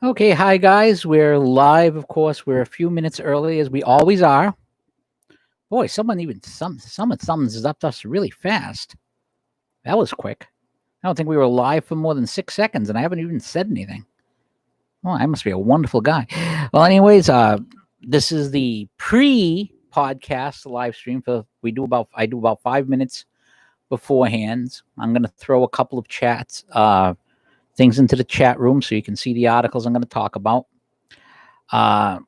Okay, hi guys. We're live, of course. We're a few minutes early, as we always are. Boy, someone thumbs up us really fast. That was quick. I don't think we were live for more than 6 seconds, and I haven't even said anything. Oh, I must be a wonderful guy. Well, anyways, this is the pre-podcast live stream. For I do about 5 minutes beforehand. I'm going to throw a couple of things into the chat room so you can see the articles I'm going to talk about. Uh,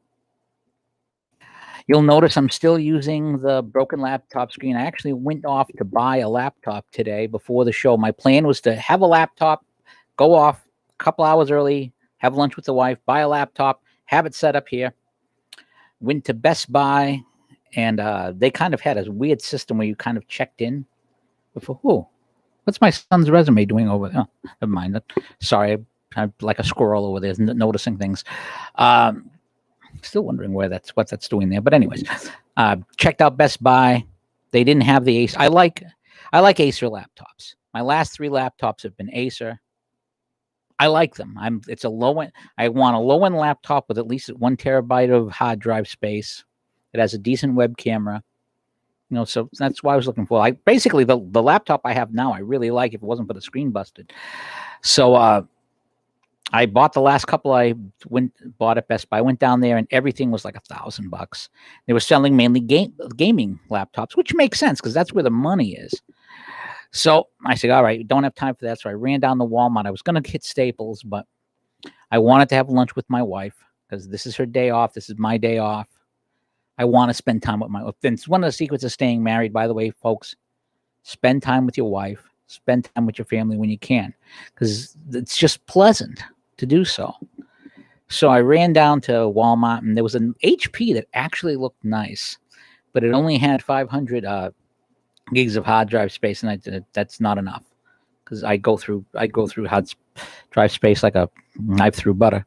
You'll notice I'm still using the broken laptop screen. I actually went off to buy a laptop today before the show. My plan was to have a laptop, go off a couple hours early, have lunch with the wife, buy a laptop, have it set up here. Went to Best Buy, and they kind of had a weird system where you kind of checked in before. Oh, what's my son's resume doing over there? Oh, never mind. Sorry, I'm like a squirrel over there, noticing things. Still wondering what that's doing there. But anyways, checked out Best Buy. They didn't have the Acer. I like Acer laptops. My last three laptops have been Acer. I like them. It's a low end. I want a low end laptop with at least 1 terabyte of hard drive space. It has a decent web camera. So that's why I was looking for. Basically the laptop I have now, I really like if it wasn't for the screen busted. So I bought the last couple. Bought at Best Buy. I went down there and everything was like $1,000. They were selling mainly gaming laptops, which makes sense because that's where the money is. So I said, all right, don't have time for that. So I ran down to Walmart. I was going to hit Staples, but I wanted to have lunch with my wife because this is her day off. This is my day off. I want to spend time with my wife. It's one of the secrets of staying married, by the way, folks. Spend time with your wife. Spend time with your family when you can because it's just pleasant to do so. So I ran down to Walmart, and there was an HP that actually looked nice, but it only had 500 gigs of hard drive space, and that's not enough because I go through hard drive space like a knife through butter.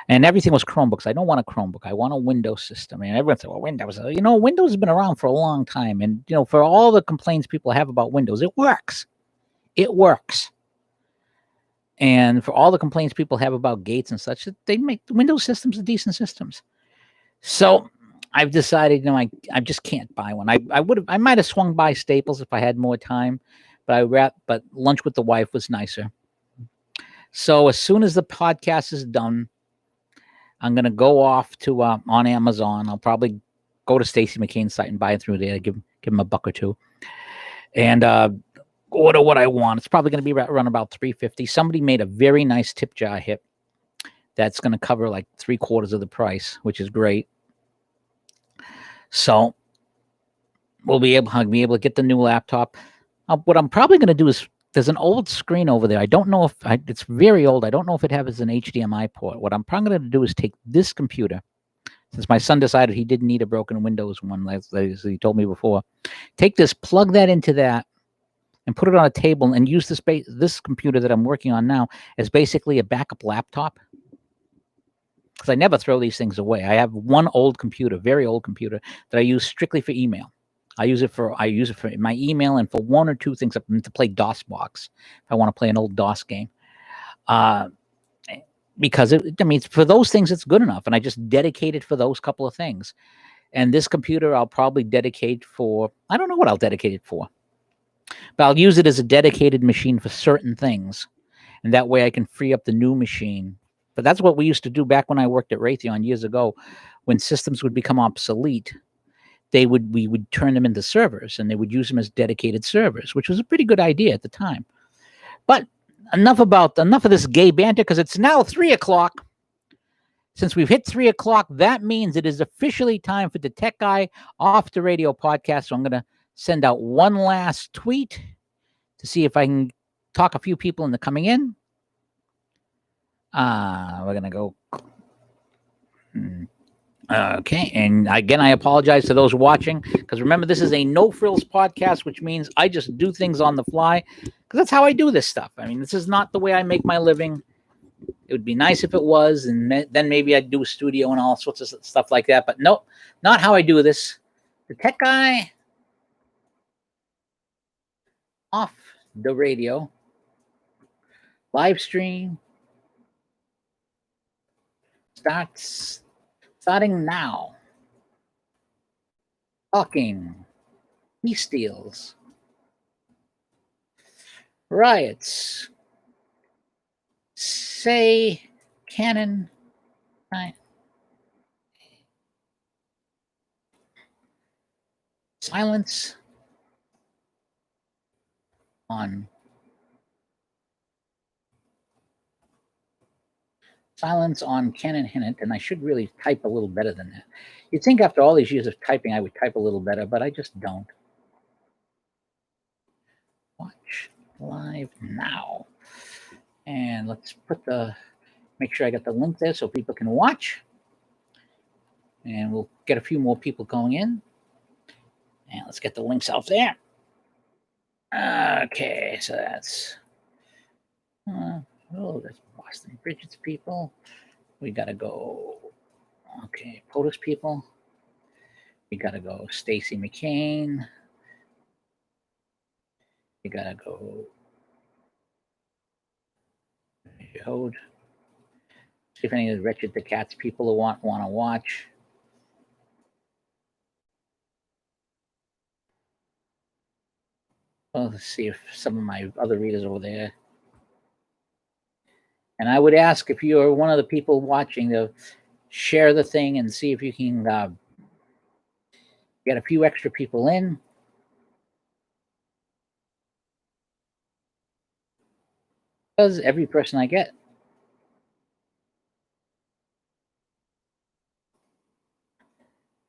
And everything was Chromebooks. I don't want a Chromebook. I want a Windows system. And everyone said, "Well, Windows." Windows has been around for a long time, and for all the complaints people have about Windows, it works. It works. And for all the complaints people have about Gates and such, they make Windows systems decent systems. So I've decided, I just can't buy one. I might have swung by Staples if I had more time, but lunch with the wife was nicer. So as soon as the podcast is done, I'm gonna go off to on Amazon. I'll probably go to Stacey McCain's site and buy it through there. Give him a buck or two, and order what I want. It's probably going to be around about $350. Somebody made a very nice tip jar hip that's going to cover like 3/4 of the price, which is great. So we'll be able to get the new laptop. What I'm probably going to do is there's an old screen over there. I don't know if it's very old. I don't know if it has an HDMI port. What I'm probably going to do is take this computer, since my son decided he didn't need a broken Windows one, as he told me before. Take this, plug that into that, and put it on a table and use this computer that I'm working on now as basically a backup laptop. Because I never throw these things away. I have one old computer, very old computer, that I use strictly for email. I use it for my email and for one or two things to play DOSBox if I want to play an old DOS game. Because for those things it's good enough, and I just dedicate it for those couple of things. And this computer I'll probably dedicate for, I don't know what I'll dedicate it for, but I'll use it as a dedicated machine for certain things, and that way I can free up the new machine. But that's what we used to do back when I worked at Raytheon years ago. When systems would become obsolete, we would turn them into servers, and they would use them as dedicated servers, which was a pretty good idea at the time. But enough of this gay banter, because it's now 3:00. Since we've hit 3:00, that means it is officially time for the Tech Guy Off the Radio podcast. So I'm going to send out one last tweet to see if I can talk a few people into coming in. We're going to go. Okay. And again, I apologize to those watching, because remember, this is a no frills podcast, which means I just do things on the fly, because that's how I do this stuff. I mean, this is not the way I make my living. It would be nice if it was, and then maybe I'd do a studio and all sorts of stuff like that. But no, not how I do this. The Tech Guy Off the Radio live stream Starting now. Talking. Peace deals. Riots. Say canon. Right. Silence on Ken and Hinnant, and I should really type a little better than that. You'd think after all these years of typing I would type a little better, but I just don't. Watch live now. And let's make sure I got the link there so people can watch. And we'll get a few more people going in. And let's get the links out there. Okay, so that's that's Boston Bridget's people. We gotta go. Okay, POTUS people. We gotta go. Stacy McCain. We gotta go. Hold. See if any of the Wretched the Cats people want to watch. Well, let's see if some of my other readers over there. And I would ask if you are one of the people watching to share the thing and see if you can get a few extra people in. Because every person I get.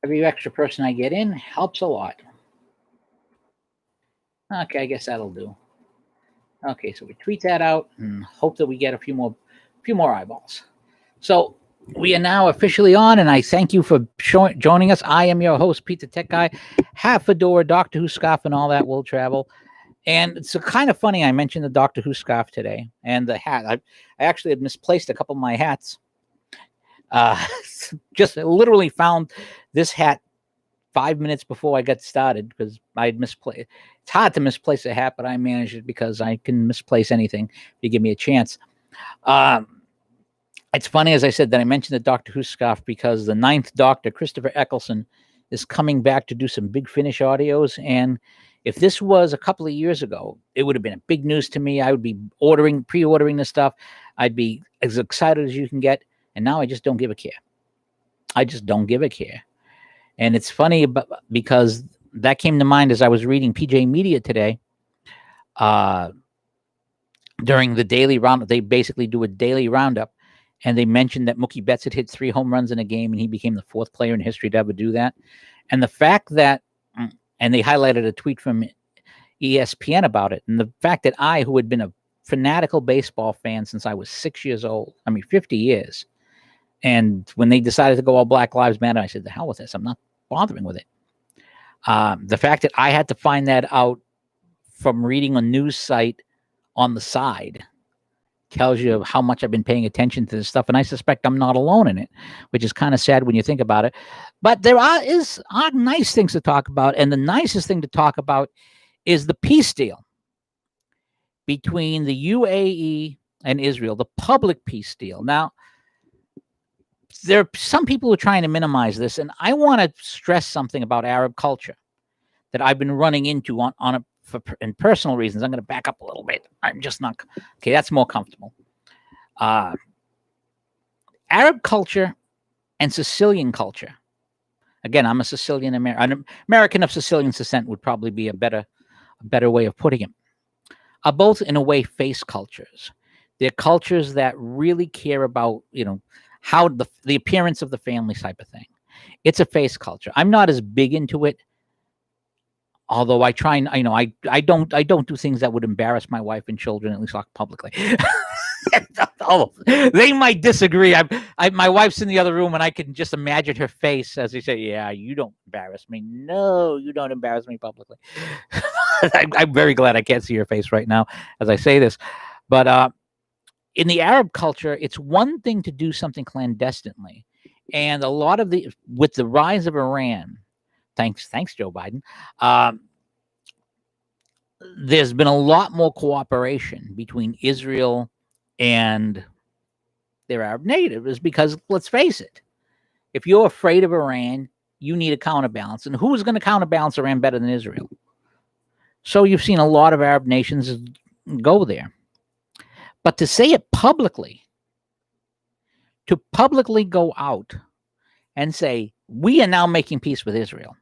Every extra person I get in helps a lot. Okay, I guess that'll do. Okay, so we tweet that out and hope that we get a few more eyeballs. So we are now officially on, and I thank you for joining us. I am your host, Pete the Tech Guy. Half Fedora, Doctor Who scarf, and all that will travel. And it's kind of funny. I mentioned the Doctor Who scarf today and the hat. I actually had misplaced a couple of my hats. Just literally found this hat 5 minutes before I got started because I had misplaced. It's hard to misplace a hat, but I managed it because I can misplace anything if you give me a chance. It's funny, as I said, that I mentioned the Doctor Who scarf because the 9th Doctor, Christopher Eccleston, is coming back to do some Big Finish audios. And if this was a couple of years ago, it would have been a big news to me. I would be pre-ordering this stuff. I'd be as excited as you can get. And now I just don't give a care. I just don't give a care. And it's funny because that came to mind as I was reading PJ Media today. During the daily roundup, they basically do a daily roundup. And they mentioned that Mookie Betts had hit 3 home runs in a game, and he became the 4th player in history to ever do that. And the fact that, and they highlighted a tweet from ESPN about it, and the fact that I, who had been a fanatical baseball fan since I was 6 years old, 50 years, and when they decided to go all Black Lives Matter, I said, the hell with this. I'm not bothering with it. The fact that I had to find that out from reading a news site on the side tells you how much I've been paying attention to this stuff. And I suspect I'm not alone in it, which is kind of sad when you think about it. But there are nice things to talk about. And the nicest thing to talk about is the peace deal between the UAE and Israel, the public peace deal. Now, there are some people who are trying to minimize this. And I want to stress something about Arab culture that I've been running into in personal reasons. I'm going to back up a little bit. I'm just not. Okay, that's more comfortable. Arab culture and Sicilian culture. Again, I'm a Sicilian American. An American of Sicilian descent would probably be a better way of putting it. Are both in a way face cultures. They're cultures that really care about, how the appearance of the family type of thing. It's a face culture. I'm not as big into it. Although I try and I don't do things that would embarrass my wife and children, at least not publicly. They might disagree. My wife's in the other room, and I can just imagine her face as they say, "Yeah, you don't embarrass me. No, you don't embarrass me publicly." I'm very glad I can't see her face right now as I say this. But in the Arab culture, it's one thing to do something clandestinely, and a lot of with the rise of Iran. Thanks, Joe Biden. There's been a lot more cooperation between Israel and their Arab neighbors, because let's face it, if you're afraid of Iran, you need a counterbalance. And who's going to counterbalance Iran better than Israel? So you've seen a lot of Arab nations go there. But to say it publicly, to publicly go out and say, we are now making peace with Israel,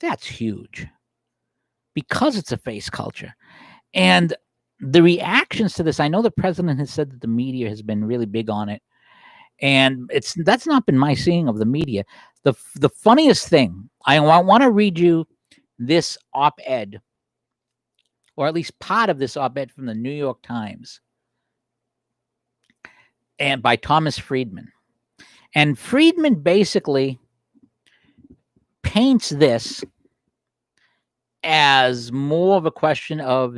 that's huge, because it's a face culture. And the reactions to this, I know the president has said that the media has been really big on it. And that's not been my seeing of the media. The funniest thing, I want to read you this op-ed, or at least part of this op-ed from the New York Times, and by Thomas Friedman. And Friedman basically paints this as more of a question of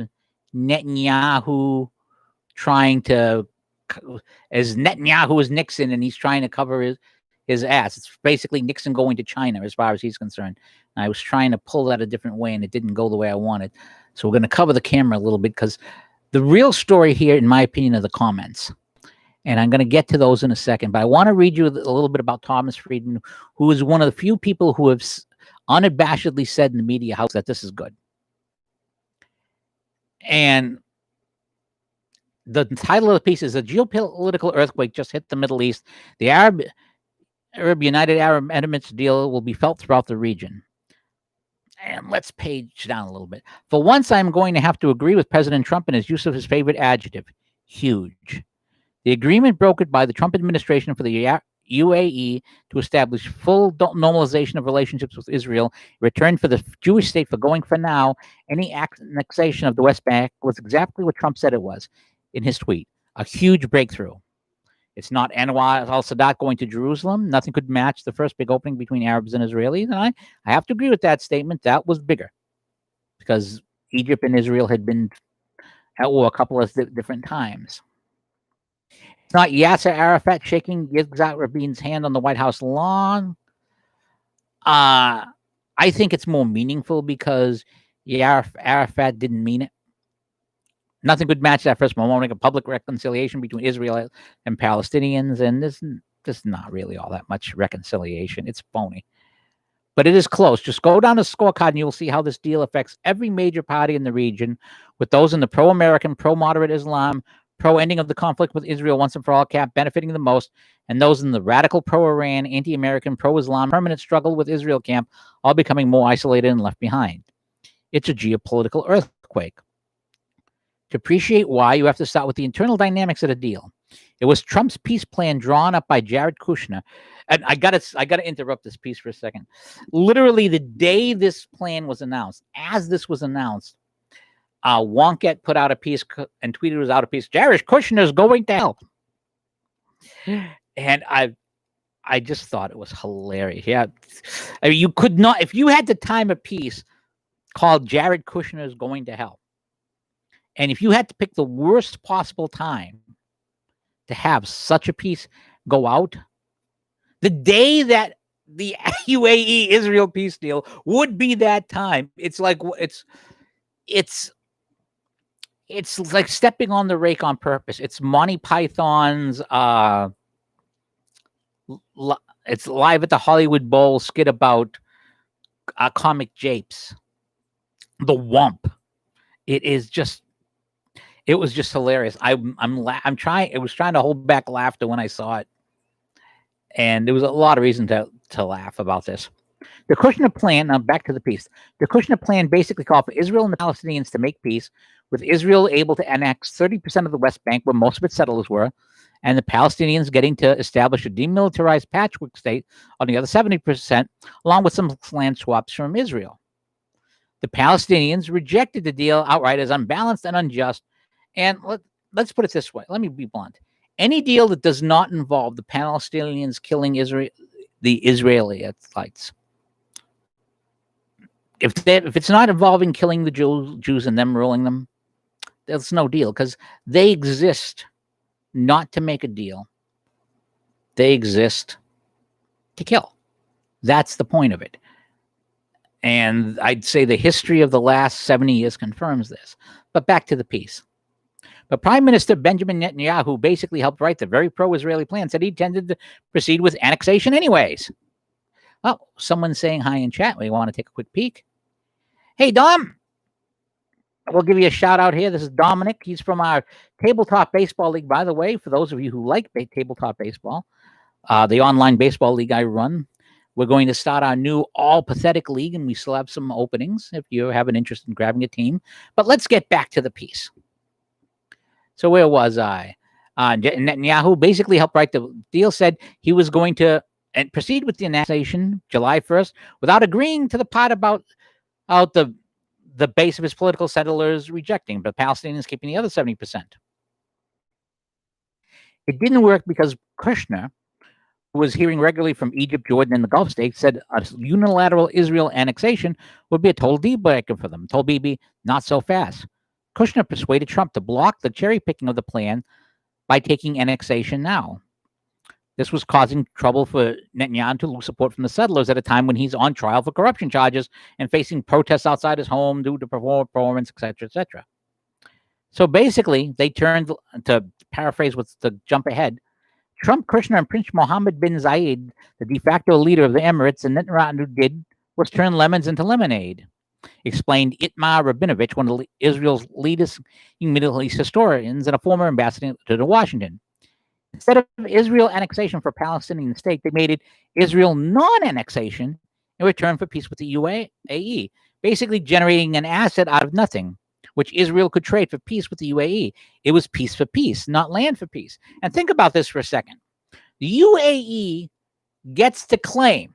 Netanyahu trying to, as Netanyahu is Nixon, and he's trying to cover his ass. It's basically Nixon going to China as far as he's concerned. And I was trying to pull that a different way, and it didn't go the way I wanted. So we're going to cover the camera a little bit, because the real story here, in my opinion, are the comments. And I'm going to get to those in a second. But I want to read you a little bit about Thomas Friedman, who is one of the few people who have unabashedly said in the media house that this is good. And the title of the piece is "A Geopolitical Earthquake Just Hit the Middle East. The United Arab Emirates deal will be felt throughout the region." And let's page down a little bit. "For once, I'm going to have to agree with President Trump in his use of his favorite adjective, huge. The agreement brokered by the Trump administration for the UAE to establish full normalization of relationships with Israel in return for the Jewish state forgoing for now any annexation of the West Bank was exactly what Trump said it was in his tweet, a huge breakthrough. It's not Anwar al-Sadat going to Jerusalem. Nothing could match the first big opening between Arabs and Israelis. And I have to agree with that statement. That was bigger, because Egypt and Israel had been at war a couple of different times. It's not Yasser Arafat shaking Yitzhak Rabin's hand on the White House lawn. I think it's more meaningful, because Arafat didn't mean it. Nothing could match that first moment of public reconciliation between Israel and Palestinians, and there's not really all that much reconciliation. It's phony. But it is close. Just go down the scorecard and you'll see how this deal affects every major party in the region, with those in the pro-American, pro-moderate Islam, pro-ending of the conflict with Israel once and for all camp benefiting the most, and those in the radical pro-Iran, anti-American, pro-Islam, permanent struggle with Israel camp all becoming more isolated and left behind. It's a geopolitical earthquake. To appreciate why, you have to start with the internal dynamics of the deal. It was Trump's peace plan drawn up by Jared Kushner. And I gotta interrupt this piece for a second. Literally the day this plan was announced, as this was announced, Wonkette put out a piece and tweeted it was out a piece. Jared Kushner's going to hell. And I just thought it was hilarious. Yeah, I mean, you could not, if you had to time a piece called Jared Kushner's going to hell, and if you had to pick the worst possible time to have such a piece go out, the day that the UAE Israel peace deal would be that time. It's like it's like stepping on the rake on purpose. It's Monty Python's it's Live at the Hollywood Bowl skit about comic japes. The Wump. It was just hilarious. I was trying to hold back laughter when I saw it, and there was a lot of reason to laugh about this. The Kushner plan. Now back to the piece. The Kushner plan basically called for Israel and the Palestinians to make peace, with Israel able to annex 30% of the West Bank, where most of its settlers were, and the Palestinians getting to establish a demilitarized patchwork state on the other 70%, along with some land swaps from Israel. The Palestinians rejected the deal outright as unbalanced and unjust. And let's put it this way. Let me be blunt. Any deal that does not involve the Palestinians killing the Israelites, if it's not involving killing the Jews and them ruling them, there's no deal, because they exist not to make a deal. They exist to kill. That's the point of it. And I'd say the history of the last 70 years confirms this. But back to the piece. But Prime Minister Benjamin Netanyahu basically helped write the very pro-Israeli plan, said he intended to proceed with annexation anyways. Oh, someone's saying hi in chat. We want to take a quick peek. Hey, Dom. We'll give you a shout out here. This is Dominic. He's from our Tabletop Baseball League, by the way, for those of you who like tabletop baseball, the online baseball league I run. We're going to start our new All Pathetic League, and we still have some openings if you have an interest in grabbing a team. But let's get back to the piece. So where was I? Netanyahu basically helped write the deal, said he was going to proceed with the annexation July 1st without agreeing to the part about the base of his political settlers rejecting, but Palestinians keeping the other 70%. It didn't work because Kushner, who was hearing regularly from Egypt, Jordan, and the Gulf states, said a unilateral Israel annexation would be a total deal breaker for them. Told Bibi, not so fast. Kushner persuaded Trump to block the cherry picking of the plan by taking annexation now. This was causing trouble for Netanyahu to lose support from the settlers at a time when he's on trial for corruption charges and facing protests outside his home due to performance, etc., etc. So basically, they turned, to paraphrase what's the jump ahead, Trump, Kushner, and Prince Mohammed bin Zayed, the de facto leader of the Emirates, and Netanyahu did was turn lemons into lemonade, explained Itmar Rabinovich, one of Israel's leading Middle East historians and a former ambassador to Washington. Instead of Israel annexation for Palestinian state, they made it Israel non-annexation in return for peace with the UAE, basically generating an asset out of nothing, which Israel could trade for peace with the UAE. It was peace for peace, not land for peace. And think about this for a second. The UAE gets to claim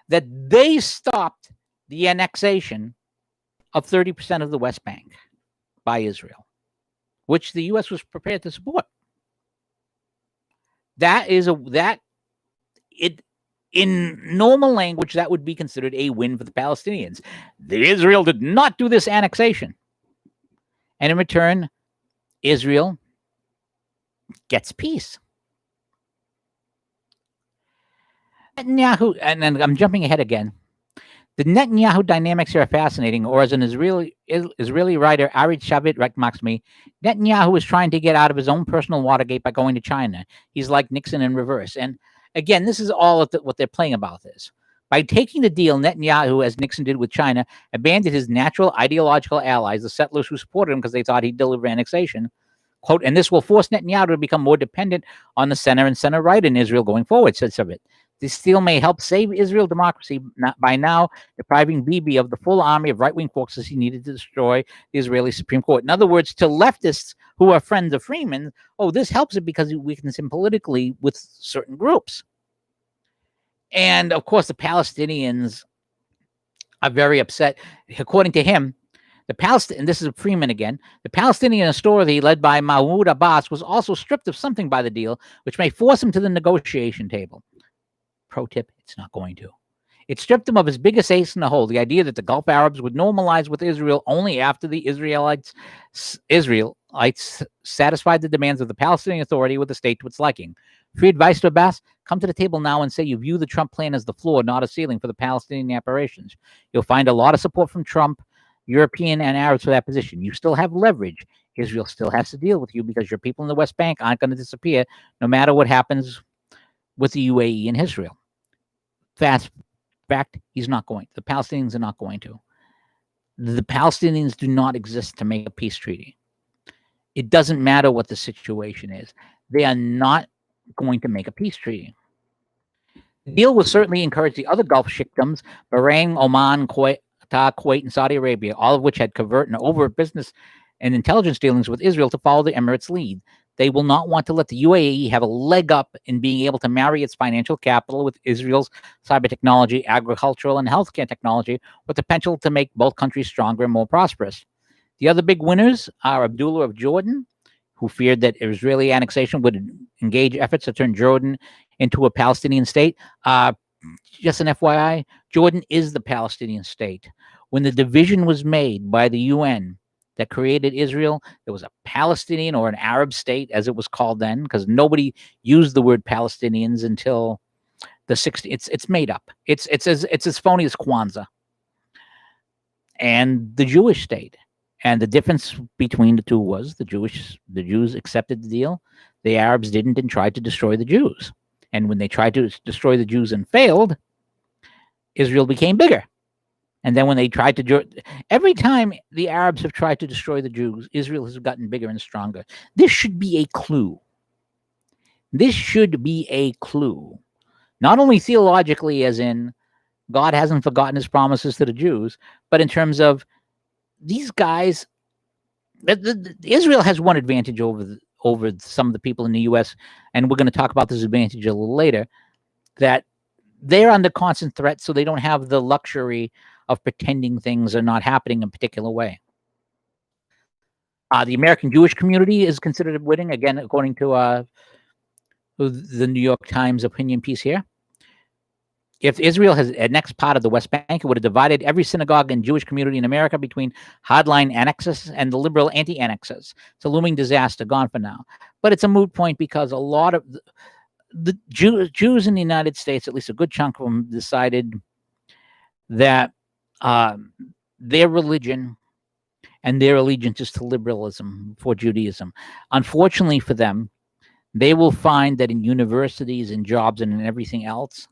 that they stopped the annexation of 30% of the West Bank by Israel, which the U.S. was prepared to support. In normal language, that would be considered a win for the Palestinians. Israel did not do this annexation. And in return, Israel gets peace. Netanyahu, and I'm jumping ahead again. The Netanyahu dynamics here are fascinating, or as an Israeli writer, Arid Shavit remarks me, Netanyahu is trying to get out of his own personal Watergate by going to China. He's like Nixon in reverse. And again, this is all what they're playing about this. By taking the deal, Netanyahu, as Nixon did with China, abandoned his natural ideological allies, the settlers who supported him because they thought he'd deliver annexation. Quote, and this will force Netanyahu to become more dependent on the center and center-right in Israel going forward, said Shavit. This deal may help save Israel democracy by now depriving Bibi of the full army of right-wing forces he needed to destroy the Israeli Supreme Court. In other words, to leftists who are friends of Freeman, this helps it because it weakens him politically with certain groups. And, of course, the Palestinians are very upset. According to him, and this is Freeman again, the Palestinian authority led by Mahmoud Abbas was also stripped of something by the deal, which may force him to the negotiation table. Pro tip, it's not going to. It stripped him of his biggest ace in the hole, the idea that the Gulf Arabs would normalize with Israel only after the Israelites satisfied the demands of the Palestinian Authority with the state to its liking. Free advice to Abbas, come to the table now and say you view the Trump plan as the floor, not a ceiling for the Palestinian operations. You'll find a lot of support from Trump, European, and Arabs for that position. You still have leverage. Israel still has to deal with you because your people in the West Bank aren't going to disappear no matter what happens with the UAE and Israel. Fact, he's not going. The Palestinians are not going to. The Palestinians do not exist to make a peace treaty. It doesn't matter what the situation is. They are not going to make a peace treaty. The deal will certainly encourage the other Gulf sheikdoms, Bahrain, Oman, Kuwait, and Saudi Arabia, all of which had covert and overt business and intelligence dealings with Israel, to follow the Emirates' lead. They will not want to let the UAE have a leg up in being able to marry its financial capital with Israel's cyber technology, agricultural, and healthcare technology, with the potential to make both countries stronger and more prosperous. The other big winners are Abdullah of Jordan, who feared that Israeli annexation would engage efforts to turn Jordan into a Palestinian state. Just an FYI, Jordan is the Palestinian state. When the division was made by the UN that created Israel, there was a Palestinian or an Arab state, as it was called then, because nobody used the word Palestinians until the 60s. It's made up. It's as phony as Kwanzaa. And the Jewish state. And the difference between the two was the Jews accepted the deal. The Arabs didn't and tried to destroy the Jews. And when they tried to destroy the Jews and failed, Israel became bigger. And then when they tried to, every time the Arabs have tried to destroy the Jews, Israel has gotten bigger and stronger. This should be a clue. This should be a clue. Not only theologically, as in God hasn't forgotten his promises to the Jews, but in terms of these guys, Israel has one advantage over some of the people in the U.S., and we're going to talk about this advantage a little later, that they're under constant threat, so they don't have the luxury of pretending things are not happening in a particular way. The American Jewish community is considered winning, again, according to the New York Times opinion piece here. If Israel has annexed part of the West Bank, it would have divided every synagogue and Jewish community in America between hardline annexes and the liberal anti-annexes. It's a looming disaster, gone for now. But it's a moot point because a lot of the Jews in the United States, at least a good chunk of them, decided that their religion and their allegiance is to liberalism for Judaism. Unfortunately for them, they will find that in universities and jobs and in everything else,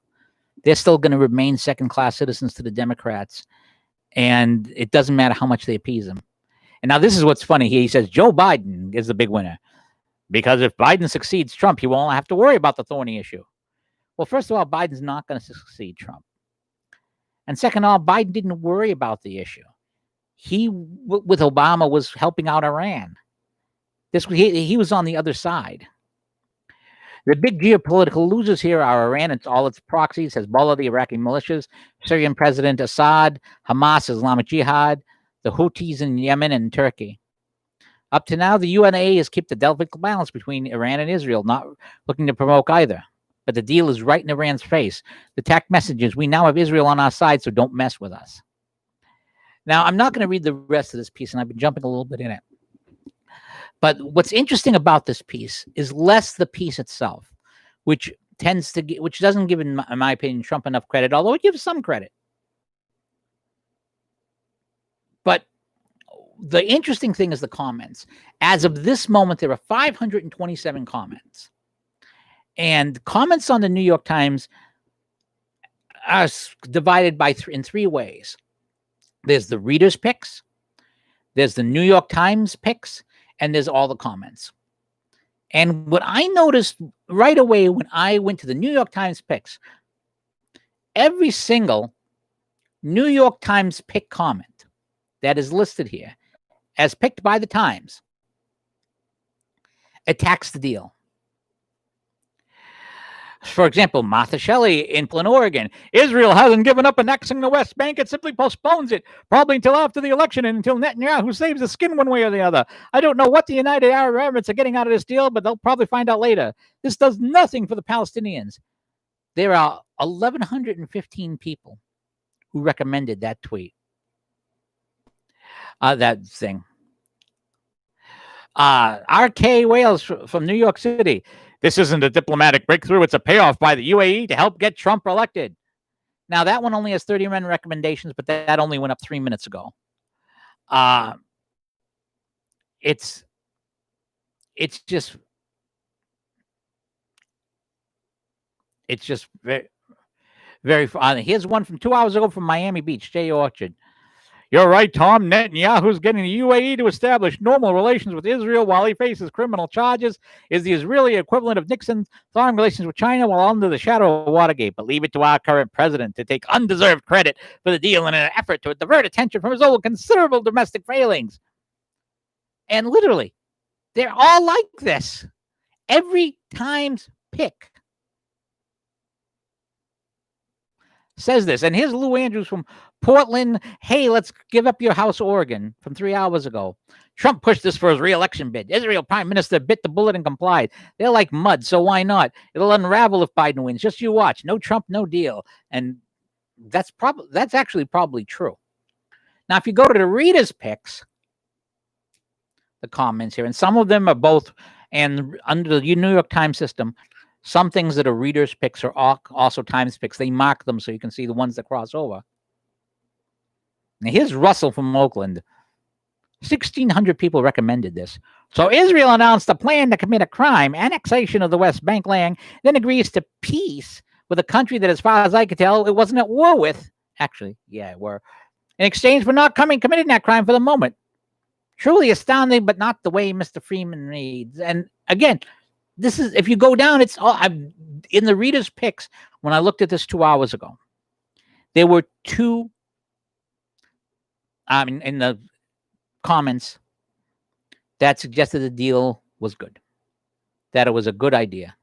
they're still going to remain second-class citizens to the Democrats, and it doesn't matter how much they appease them. And now this is what's funny. He says Joe Biden is the big winner because if Biden succeeds Trump, he won't have to worry about the thorny issue. Well, first of all, Biden's not going to succeed Trump. And second of all, Biden didn't worry about the issue. He, with Obama, was helping out Iran. He was on the other side. The big geopolitical losers here are Iran and all its proxies, Hezbollah, the Iraqi militias, Syrian President Assad, Hamas, Islamic Jihad, the Houthis in Yemen and Turkey. Up to now, the UNA has kept the delicate balance between Iran and Israel, not looking to provoke either. But the deal is right in Iran's face. The tact message is, we now have Israel on our side, so don't mess with us. Now, I'm not going to read the rest of this piece, and I've been jumping a little bit in it. But what's interesting about this piece is less the piece itself, which doesn't give, in my opinion, Trump enough credit, although it gives some credit. But the interesting thing is the comments. As of this moment, there are 527 comments. And comments on the New York Times are divided in three ways. There's the readers' picks, there's the New York Times picks, and there's all the comments. And what I noticed right away when I went to the New York Times picks, every single New York Times pick comment that is listed here as picked by the Times attacks the deal. For example, Martha Shelley in Flint, Oregon. Israel hasn't given up annexing the West Bank. It simply postpones it, probably until after the election and until Netanyahu saves his skin one way or the other. I don't know what the United Arab Emirates are getting out of this deal, but they'll probably find out later. This does nothing for the Palestinians. There are 1,115 people who recommended that tweet. That thing. R.K. Wales from New York City. This isn't a diplomatic breakthrough. It's a payoff by the UAE to help get Trump elected. Now, that one only has 31 recommendations, but that only went up 3 minutes ago. It's just very, very fun. Here's one from 2 hours ago from Miami Beach, Jay Orchard. You're right, Tom. Netanyahu's getting the UAE to establish normal relations with Israel while he faces criminal charges is the Israeli equivalent of Nixon thawing relations with China while under the shadow of Watergate. But leave it to our current president to take undeserved credit for the deal in an effort to divert attention from his own considerable domestic failings. And literally, they're all like this. Every Times pick says this. And here's Lou Andrews from Portland. Hey, let's give up your house, Oregon, from 3 hours ago. Trump pushed this for his re-election bid. Israel Prime Minister bit the bullet and complied. They're like mud, so why not? It'll unravel if Biden wins. Just you watch. No Trump, no deal. And that's actually probably true. Now, if you go to the readers' picks, the comments here, and some of them are both, and under the New York Times system, some things that are readers' picks are also Times picks. They mark them so you can see the ones that cross over. Now, here's Russell from Oakland. 1,600 people recommended this. So Israel announced a plan to commit a crime, annexation of the West Bank land, then agrees to peace with a country that, as far as I could tell, it wasn't at war with. Actually, yeah, it were. In exchange for not committing that crime for the moment. Truly astounding, but not the way Mr. Freeman reads. And again, this is, if you go down, it's all, I'm in the reader's picks. When I looked at this 2 hours ago, there were two, in the comments that suggested the deal was good, that it was a good idea.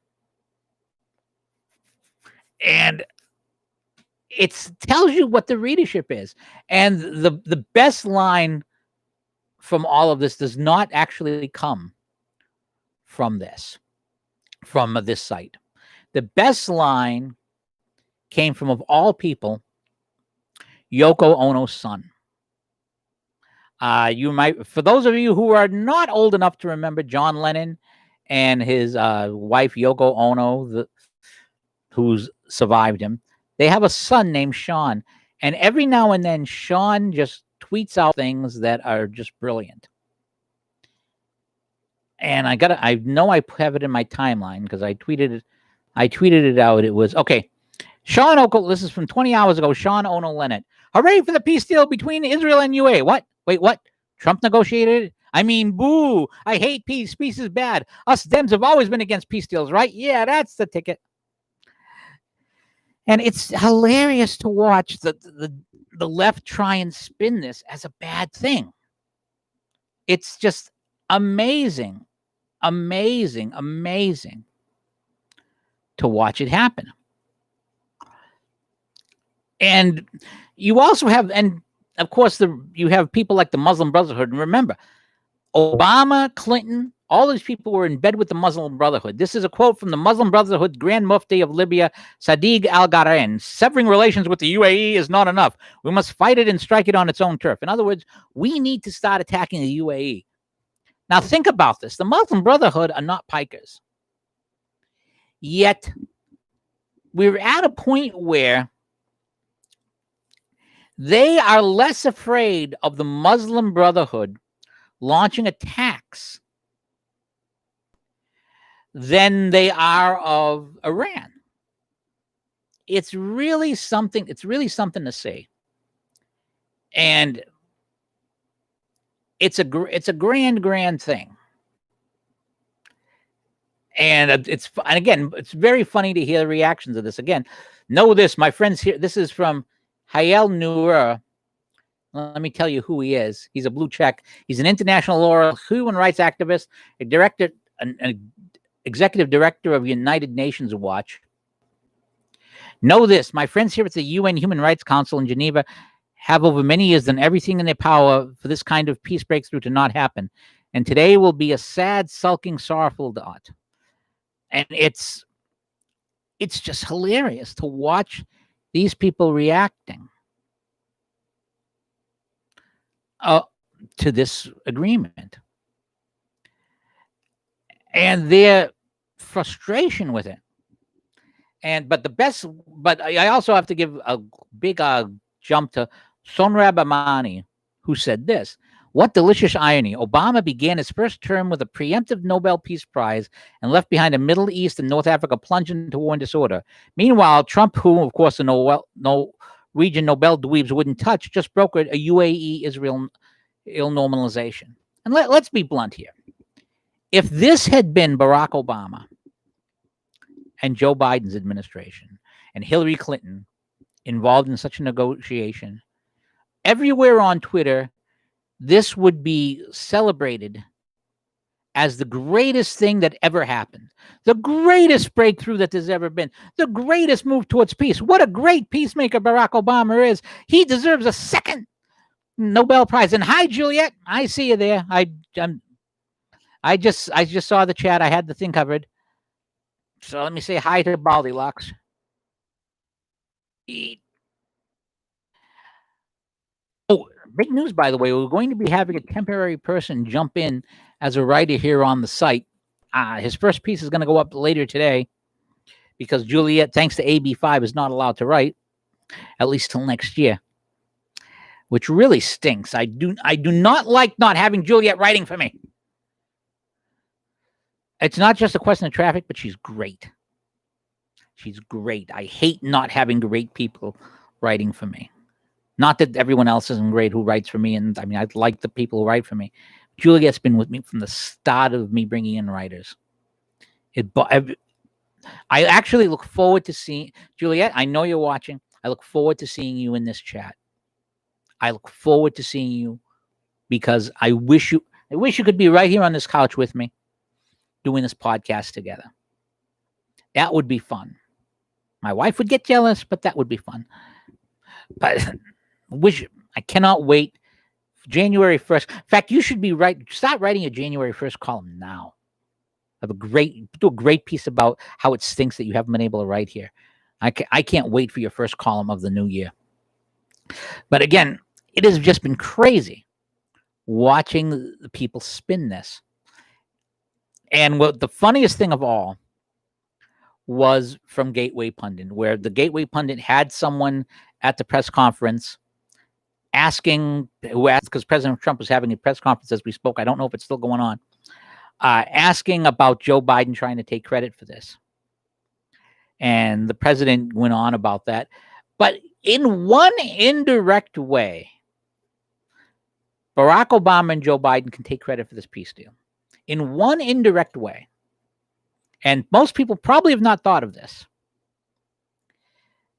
And it tells you what the readership is. And the best line from all of this does not actually come from this site. The best line came from, of all people, Yoko Ono's son. You might, for those of you who are not old enough to remember John Lennon and his wife Yoko Ono, who's survived him, they have a son named Sean, and every now and then Sean just tweets out things that are just brilliant. And I know I have it in my timeline because I tweeted it out. It was, okay, Sean Ono, this is from 20 hours ago, Sean Ono Lennon. Hooray for the peace deal between Israel and UAE. What? Wait, what? Trump negotiated it? I mean, boo. I hate peace. Peace is bad. Us Dems have always been against peace deals, right? Yeah, that's the ticket. And it's hilarious to watch the left try and spin this as a bad thing. It's just amazing, amazing, amazing to watch it happen. And you also have, and of course, you have people like the Muslim Brotherhood. And remember, Obama, Clinton, all these people were in bed with the Muslim Brotherhood. This is a quote from the Muslim Brotherhood Grand Mufti of Libya, Sadiq Al-Gharain. Severing relations with the UAE is not enough. We must fight it and strike it on its own turf. In other words, we need to start attacking the UAE. Now think about this. The Muslim Brotherhood are not pikers. Yet, we're at a point where they are less afraid of the Muslim Brotherhood launching attacks than they are of Iran. It's really something to see. And it's a grand thing. And again, it's very funny to hear the reactions of this. Again, know this, my friends here, this is from Hayel Noor. Let me tell you who he is. He's a blue check. He's an international law, human rights activist, an executive director of United Nations Watch. Know this, my friends here at the UN Human Rights Council in Geneva have over many years done everything in their power for this kind of peace breakthrough to not happen. And today will be a sad, sulking, sorrowful dot. And it's just hilarious to watch these people reacting to this agreement and their frustration with it. But I also have to give a big jump to Sonrab Amani, who said this: "What delicious irony. Obama began his first term with a preemptive Nobel Peace Prize and left behind a Middle East and North Africa plunged into war and disorder. Meanwhile, Trump, who, of course, the Norwegian Nobel dweebs wouldn't touch, just brokered a UAE-Israel normalization." And let's be blunt here. If this had been Barack Obama and Joe Biden's administration and Hillary Clinton involved in such a negotiation, everywhere on Twitter, this would be celebrated as the greatest thing that ever happened, the greatest breakthrough that there's ever been, the greatest move towards peace. What a great peacemaker Barack Obama is. He deserves a second Nobel Prize. And hi, Juliet. I see you there. I just saw the chat. I had the thing covered. So let me say hi to Baldylocks. Oh, big news, by the way. We're going to be having a temporary person jump in as a writer here on the site. His first piece is going to go up later today because Juliet, thanks to AB5, is not allowed to write, at least till next year. which really stinks. I do not like not having Juliet writing for me. It's not just a question of traffic, but she's great. She's great. I hate not having great people writing for me. Not that everyone else isn't great who writes for me, and I mean, I like the people who write for me. Juliet's been with me from the start of me bringing in writers. I actually look forward to seeing Juliet. I know you're watching. I look forward to seeing you in this chat. I look forward to seeing you because I wish you could be right here on this couch with me doing this podcast together. That would be fun. My wife would get jealous, but that would be fun. But I cannot wait. January 1st. In fact, you should start writing a January 1st column now. Do a great piece about how it stinks that you haven't been able to write here. I can't wait for your first column of the new year. But again, it has just been crazy watching the people spin this. And what the funniest thing of all was from Gateway Pundit, where the Gateway Pundit had someone at the press conference who asked, because President Trump was having a press conference as we spoke. I don't know if it's still going on. Asking about Joe Biden trying to take credit for this. And the president went on about that. But in one indirect way, Barack Obama and Joe Biden can take credit for this peace deal. In one indirect way. And most people probably have not thought of this.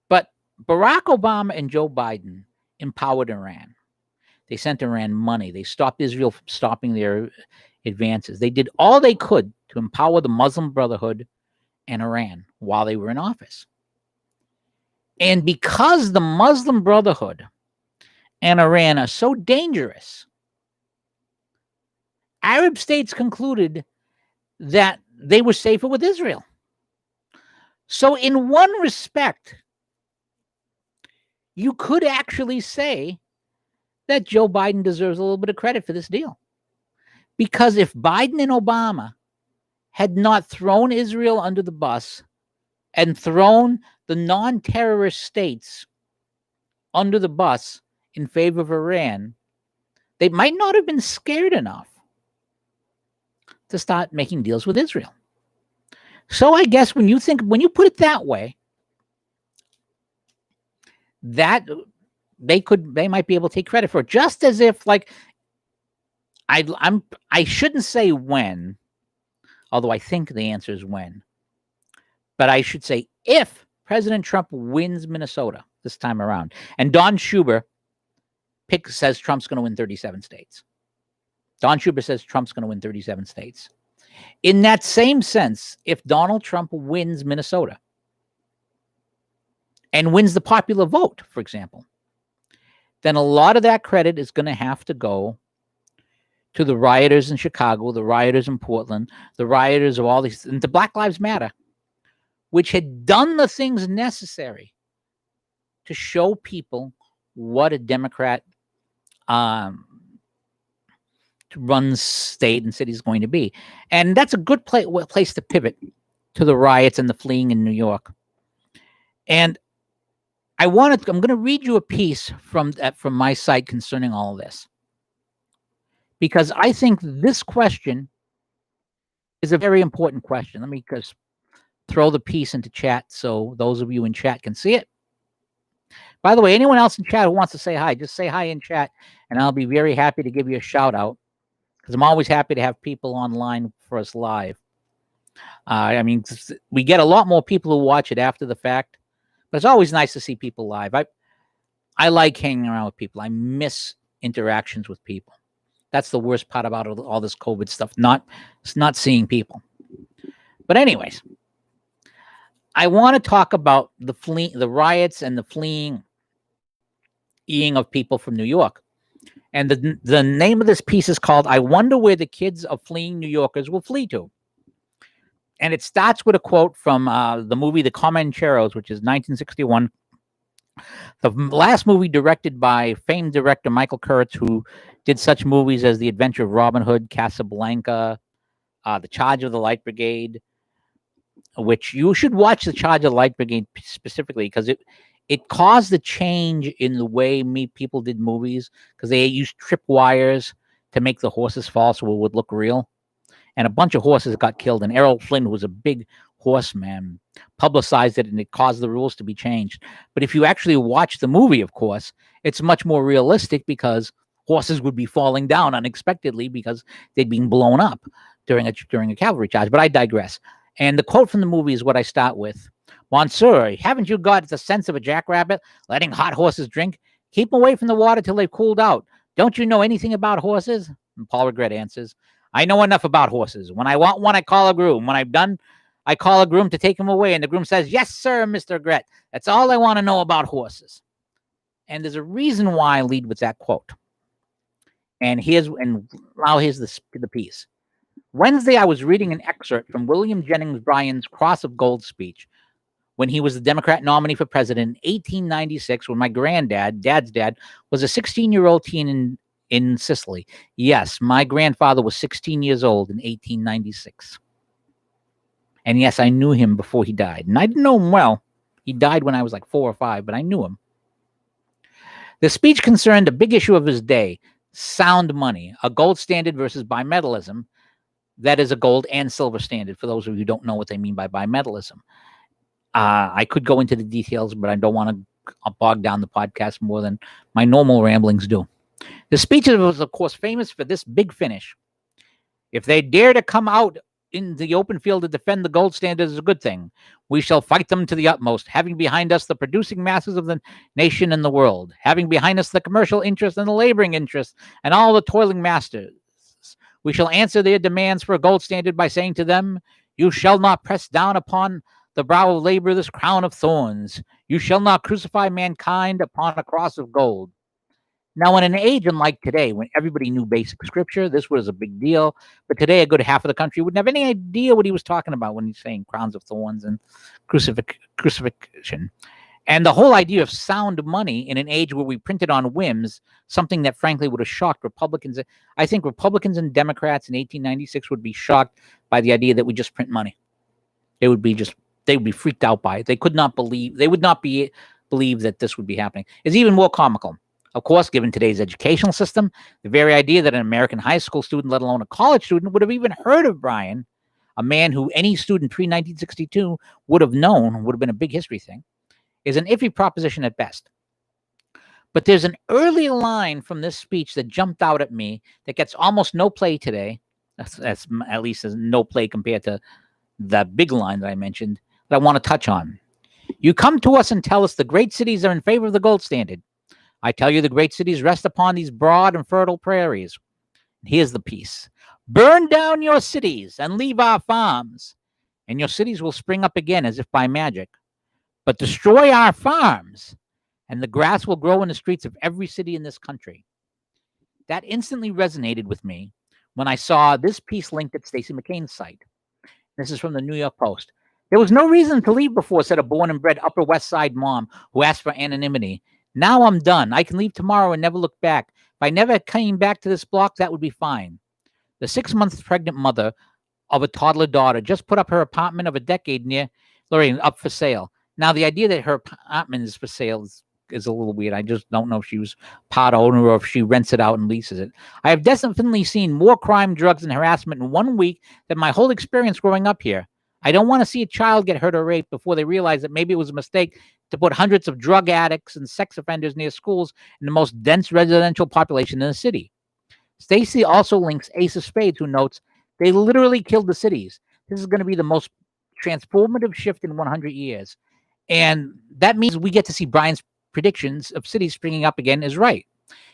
But Barack Obama and Joe Biden empowered Iran. They sent Iran money. They stopped Israel from stopping their advances. They did all they could to empower the Muslim Brotherhood and Iran while they were in office. And because the Muslim Brotherhood and Iran are so dangerous, Arab states concluded that they were safer with Israel. So in one respect, you could actually say that Joe Biden deserves a little bit of credit for this deal. Because if Biden and Obama had not thrown Israel under the bus and thrown the non-terrorist states under the bus in favor of Iran, they might not have been scared enough to start making deals with Israel. So I guess when you put it that way, that they might be able to take credit for it, just as if like I shouldn't say when, although I think the answer is when, but I should say if President Trump wins Minnesota this time around, and Don Schuber says Trump's going to win 37 states. Don Schuber says Trump's going to win 37 states. In that same sense, if Donald Trump wins Minnesota and wins the popular vote, for example, then a lot of that credit is going to have to go to the rioters in Chicago, the rioters in Portland, the rioters of all these, and the Black Lives Matter, which had done the things necessary to show people what a Democrat runs state and city is going to be. And that's a good place to pivot to the riots and the fleeing in New York. And I'm going to read you a piece from my site concerning all of this, because I think this question is a very important question. Let me just throw the piece into chat so those of you in chat can see it. By the way, anyone else in chat who wants to say hi, just say hi in chat, and I'll be very happy to give you a shout out, because I'm always happy to have people online for us live. I mean, we get a lot more people who watch it after the fact, but it's always nice to see people live. I like hanging around with people. I miss interactions with people. That's the worst part about all this COVID stuff. It's not seeing people. But anyways, I want to talk about the riots and the fleeing of people from New York. And the name of this piece is called "I Wonder Where the Kids of Fleeing New Yorkers Will Flee To." And it starts with a quote from the movie The Comancheros, which is 1961. The last movie directed by famed director Michael Kurtz, who did such movies as The Adventure of Robin Hood, Casablanca, The Charge of the Light Brigade, which you should watch The Charge of the Light Brigade specifically, because it caused a change in the way people did movies because they used tripwires to make the horses fall so it would look real. And a bunch of horses got killed. And Errol Flynn, who was a big horseman, publicized it, and it caused the rules to be changed. But if you actually watch the movie, of course, it's much more realistic because horses would be falling down unexpectedly because they'd been blown up during a cavalry charge. But I digress. And the quote from the movie is what I start with. Monsieur, haven't you got the sense of a jackrabbit letting hot horses drink? Keep them away from the water till they've cooled out. Don't you know anything about horses? And Paul Regret answers, I know enough about horses. When I want one, I call a groom. When I'm done, I call a groom to take him away. And the groom says, yes, sir, Mr. Regret. That's all I want to know about horses. And there's a reason why I lead with that quote. And here's the piece. Wednesday, I was reading an excerpt from William Jennings Bryan's Cross of Gold speech when he was the Democrat nominee for president in 1896, when my dad's dad, was a 16-year-old teen in Sicily. Yes, my grandfather was 16 years old in 1896. And yes, I knew him before he died. And I didn't know him well. He died when I was like 4 or 5, but I knew him. The speech concerned a big issue of his day, sound money, a gold standard versus bimetallism. That is a gold and silver standard, for those of you who don't know what they mean by bimetallism. I could go into the details, but I don't want to bog down the podcast more than my normal ramblings do. The speech was, of course, famous for this big finish. If they dare to come out in the open field to defend the gold standard is a good thing. We shall fight them to the utmost, having behind us the producing masses of the nation and the world, having behind us the commercial interests and the laboring interests and all the toiling masters. We shall answer their demands for a gold standard by saying to them, you shall not press down upon the brow of labor this crown of thorns. You shall not crucify mankind upon a cross of gold. Now, in an age unlike today, when everybody knew basic scripture, this was a big deal. But today, a good half of the country wouldn't have any idea what he was talking about when he's saying crowns of thorns and crucifixion. And the whole idea of sound money in an age where we printed on whims, something that frankly would have shocked Republicans. I think Republicans and Democrats in 1896 would be shocked by the idea that we just print money. They would be freaked out by it. They would not believe that this would be happening. It's even more comical. Of course, given today's educational system, the very idea that an American high school student, let alone a college student, would have even heard of Bryan, a man who any student pre-1962 would have known, would have been a big history thing, is an iffy proposition at best. But there's an early line from this speech that jumped out at me that gets almost no play today. That's at least no play compared to the big line that I mentioned that I want to touch on. You come to us and tell us the great cities are in favor of the gold standard. I tell you the great cities rest upon these broad and fertile prairies. Here's the piece. Burn down your cities and leave our farms, and your cities will spring up again as if by magic. But destroy our farms, and the grass will grow in the streets of every city in this country. That instantly resonated with me when I saw this piece linked at Stacey McCain's site. This is from the New York Post. There was no reason to leave before, said a born and bred Upper West Side mom who asked for anonymity. Now I'm done. I can leave tomorrow and never look back. If I never came back to this block, that would be fine. The 6-month pregnant mother of a toddler daughter just put up her apartment of a decade near Lorraine up for sale. Now, the idea that her apartment is for sale is a little weird. I just don't know if she was part owner or if she rents it out and leases it. I have definitely seen more crime, drugs, and harassment in 1 week than my whole experience growing up here. I don't want to see a child get hurt or raped before they realize that maybe it was a mistake to put hundreds of drug addicts and sex offenders near schools in the most dense residential population in the city. Stacey also links Ace of Spades, who notes, they literally killed the cities. This is going to be the most transformative shift in 100 years. And that means we get to see Bryan's predictions of cities springing up again is right.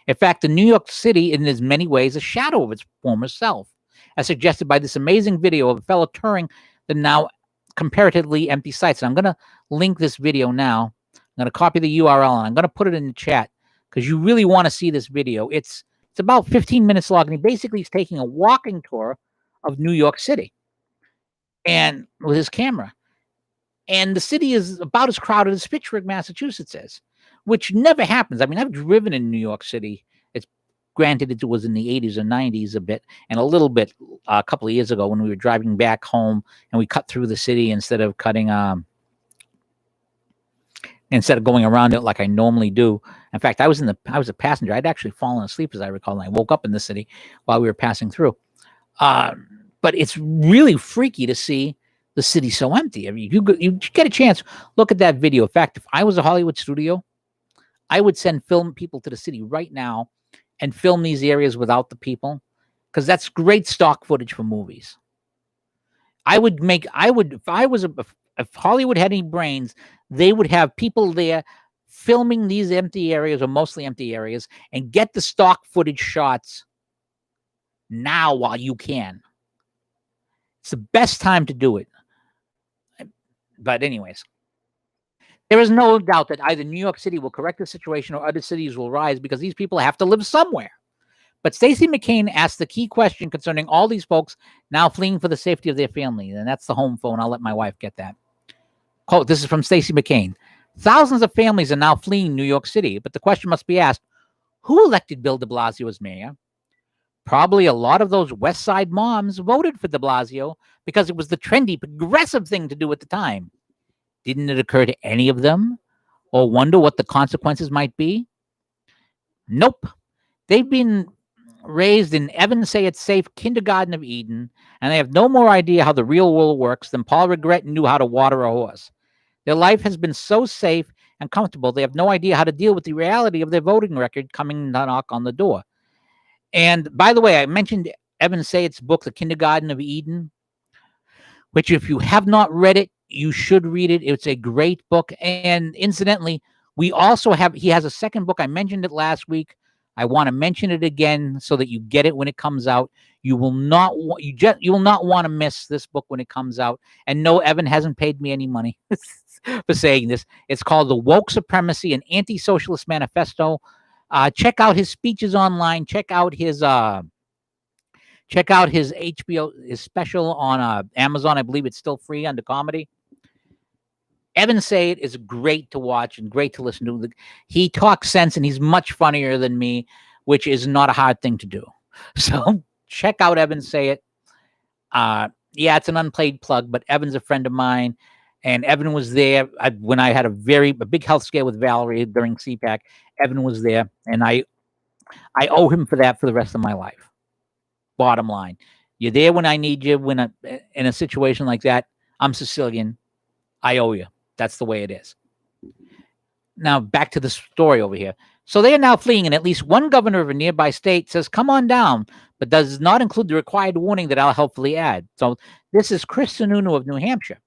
In fact, the New York City in as many ways a shadow of its former self, as suggested by this amazing video of a fellow touring the now comparatively empty sites. And I'm going to link this video now. I'm going to copy the URL and I'm going to put it in the chat because you really want to see this video. It's about 15 minutes long, and he basically is taking a walking tour of New York City and with his camera. And the city is about as crowded as Fitchburg, Massachusetts is, which never happens. I mean, I've driven in New York City. It's granted it was in the 80s or 90s a bit, and a little bit a couple of years ago when we were driving back home and we cut through the city instead of cutting instead of going around it like I normally do. In fact, I was a passenger. I'd actually fallen asleep, as I recall, and I woke up in the city while we were passing through. Uh, but it's really freaky to see the city so empty. I mean, you get a chance, look at that video. In fact, if I was a Hollywood studio, I would send film people to the city right now and film these areas without the people, because that's great stock footage for movies. If I was if Hollywood had any brains, they would have people there filming these empty areas, or mostly empty areas, and get the stock footage shots now while you can. It's the best time to do it. But anyways, there is no doubt that either New York City will correct the situation or other cities will rise, because these people have to live somewhere. But Stacey McCain asked the key question concerning all these folks now fleeing for the safety of their family. And that's the home phone. I'll let my wife get that. Quote, this is from Stacey McCain. Thousands of families are now fleeing New York City, but the question must be asked, who elected Bill de Blasio as mayor? Probably a lot of those West Side moms voted for de Blasio because it was the trendy, progressive thing to do at the time. Didn't it occur to any of them or wonder what the consequences might be? Nope. They've been raised in Evan Say It's Safe kindergarten of Eden, and they have no more idea how the real world works than Paul Regret knew how to water a horse. Their life has been so safe and comfortable, they have no idea how to deal with the reality of their voting record coming to knock on the door. And by the way, I mentioned Evan Sayet's book, The Kindergarten of Eden, which if you have not read it, you should read it. It's a great book. And incidentally, he has a second book. I mentioned it last week. I want to mention it again so that you get it when it comes out. You will not want to miss this book when it comes out. And no, Evan hasn't paid me any money for saying this. It's called The Woke Supremacy, an Anti-Socialist Manifesto. Check out his speeches online. Check out his HBO, his special on Amazon. I believe it's still free under comedy. Evan Sayet is great to watch and great to listen to. He talks sense, and he's much funnier than me, which is not a hard thing to do. So check out Evan Sayet. Yeah, it's an unpaid plug, but Evan's a friend of mine, and Evan was there when I had a big health scare with Valerie during CPAC. Evan was there, and I owe him for that for the rest of my life. Bottom line, you're there when I need you. When in a situation like that, I'm Sicilian. I owe you. That's the way it is. Now, back to the story over here. So they are now fleeing, and at least one governor of a nearby state says, come on down, but does not include the required warning that I'll hopefully add. So this is Chris Sununu of New Hampshire.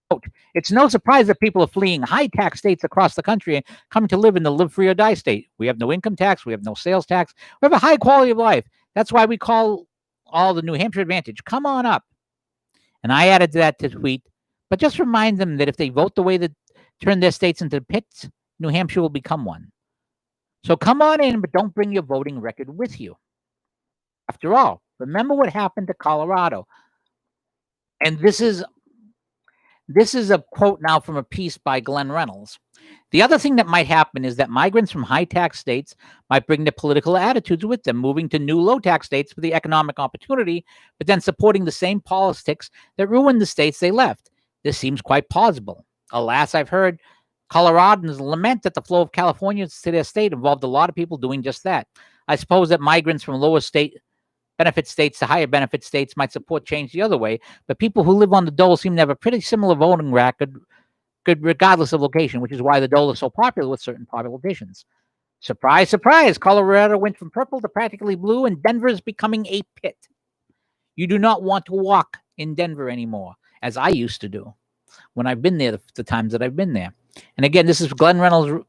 Quote, it's no surprise that people are fleeing high-tax states across the country and coming to live in the live free or die state. We have no income tax. We have no sales tax. We have a high quality of life. That's why we call all the New Hampshire advantage. Come on up. And I added that to tweet. But just remind them that if they vote the way that turn their states into pits, New Hampshire will become one. So come on in, but don't bring your voting record with you. After all, remember what happened to Colorado. And this is a quote now from a piece by Glenn Reynolds. The other thing that might happen is that migrants from high-tax states might bring their political attitudes with them, moving to new low-tax states for the economic opportunity, but then supporting the same politics that ruined the states they left. This seems quite plausible. Alas, I've heard Coloradans lament that the flow of Californians to their state involved a lot of people doing just that. I suppose that migrants from lower state benefit states to higher benefit states might support change the other way, but people who live on the dole seem to have a pretty similar voting record, regardless of location, which is why the dole is so popular with certain politicians. Surprise, surprise, Colorado went from purple to practically blue, and Denver is becoming a pit. You do not want to walk in Denver anymore, as I used to do when I've been there, the times that I've been there. And again, this is Glenn Reynolds'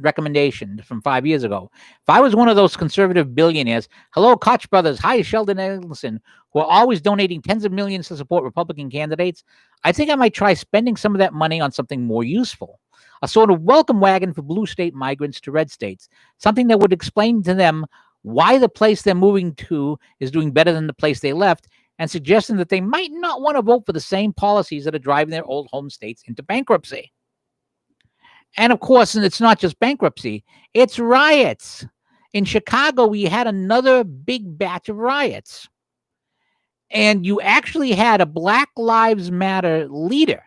recommendation from 5 years ago. If I was one of those conservative billionaires, hello, Koch brothers, hi, Sheldon Adelson, who are always donating tens of millions to support Republican candidates, I think I might try spending some of that money on something more useful. A sort of welcome wagon for blue state migrants to red states, something that would explain to them why the place they're moving to is doing better than the place they left, and suggesting that they might not want to vote for the same policies that are driving their old home states into bankruptcy. And of course, and it's not just bankruptcy, it's riots. In Chicago, we had another big batch of riots. And you actually had a Black Lives Matter leader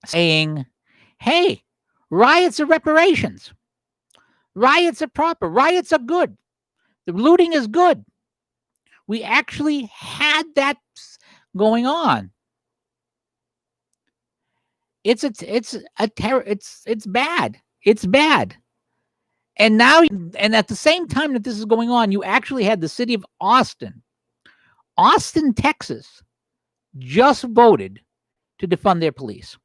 saying, hey, riots are reparations. Riots are proper. Riots are good. The looting is good. We actually had that going on. It's bad. It's bad. And now, and at the same time that this is going on, you actually had the city of Austin, Texas, just voted to defund their police.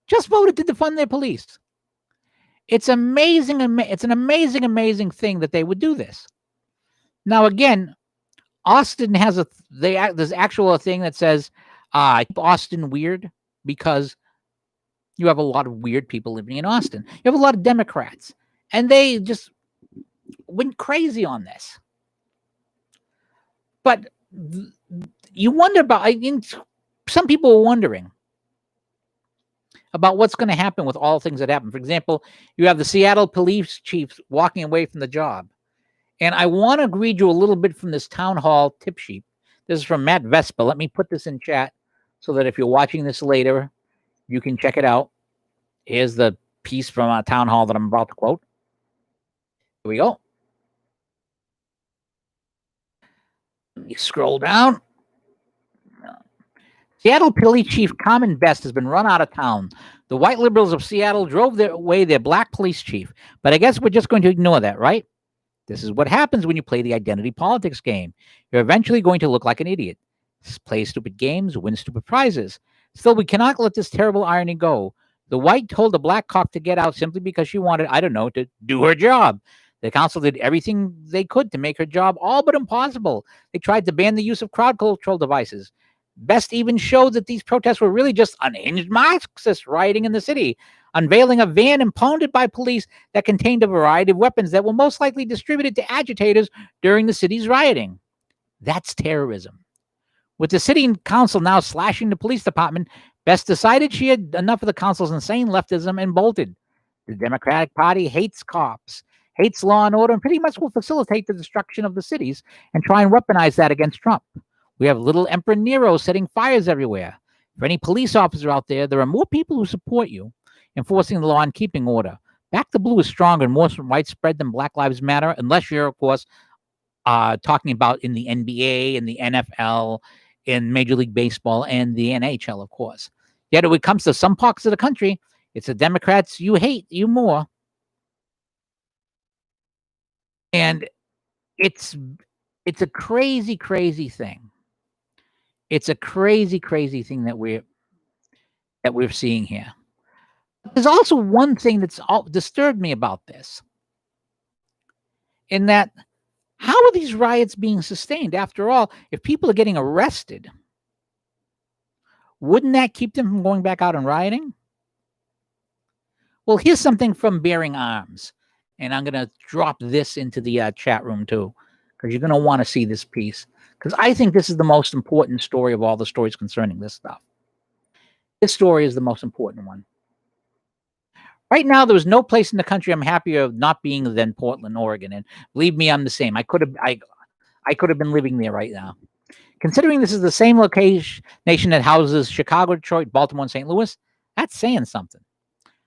Just voted to defund their police. It's amazing. It's an amazing thing that they would do this. Now, again, Austin has there's actual thing that says keep Austin weird because you have a lot of weird people living in Austin. You have a lot of Democrats, and they just went crazy on this. But you wonder about, some people are wondering about what's going to happen with all things that happen. For example, you have the Seattle police chief walking away from the job. And I want to read you a little bit from this town hall tip sheet. This is from Matt Vespa. Let me put this in chat so that if you're watching this later, you can check it out. Here's the piece from a town hall that I'm about to quote. Here we go. You scroll down. Seattle Police Chief Carmen Best has been run out of town. The white liberals of Seattle drove away their black police chief. But I guess we're just going to ignore that, right? This is what happens when you play the identity politics game. You're eventually going to look like an idiot. Play stupid games, win stupid prizes. Still, we cannot let this terrible irony go. The white told the black cop to get out simply because she wanted, I don't know, to do her job. The council did everything they could to make her job all but impossible. They tried to ban the use of crowd control devices. Best even showed that these protests were really just unhinged Marxists rioting in the city, unveiling a van impounded by police that contained a variety of weapons that were most likely distributed to agitators during the city's rioting. That's terrorism. With the city council now slashing the police department, Best decided she had enough of the council's insane leftism and bolted. The Democratic Party hates cops, hates law and order, and pretty much will facilitate the destruction of the cities and try and weaponize that against Trump. We have little Emperor Nero setting fires everywhere. For any police officer out there, there are more people who support you enforcing the law and keeping order. Back the Blue is stronger and more widespread than Black Lives Matter, unless you're, of course, talking about in the NBA, in the NFL, in Major League Baseball, and the NHL, of course. Yet when it comes to some pockets of the country, it's the Democrats you hate you more. And it's a crazy, crazy thing. It's a crazy, crazy thing that we're seeing here. There's also one thing that's disturbed me about this, in that how are these riots being sustained? After all, if people are getting arrested, wouldn't that keep them from going back out and rioting? Well, here's something from Bearing Arms, and I'm going to drop this into the chat room too, because you're going to want to see this piece, because I think this is the most important story of all the stories concerning this stuff. This story is the most important one. Right now, there was no place in the country I'm happier not being than Portland, Oregon, and believe me, I'm the same. I could have been living there right now. Considering this is the same nation that houses Chicago, Detroit, Baltimore, and St. Louis, that's saying something.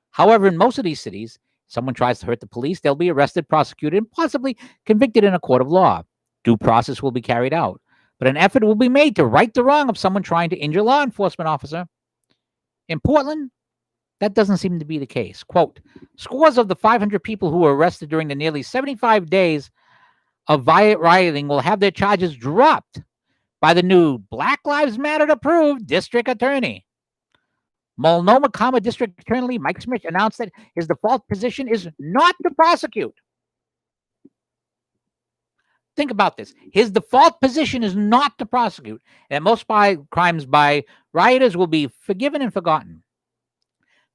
However, in most of these cities, someone tries to hurt the police, they'll be arrested, prosecuted, and possibly convicted in a court of law. Due process will be carried out, but an effort will be made to right the wrong of someone trying to injure a law enforcement officer. In Portland, that doesn't seem to be the case. Quote, scores of the 500 people who were arrested during the nearly 75 days of rioting will have their charges dropped by the new Black Lives Matter approved district attorney. Multnomah District Attorney Mike Smith announced that his default position is not to prosecute. Think about this. His default position is not to prosecute, and most crimes by rioters will be forgiven and forgotten.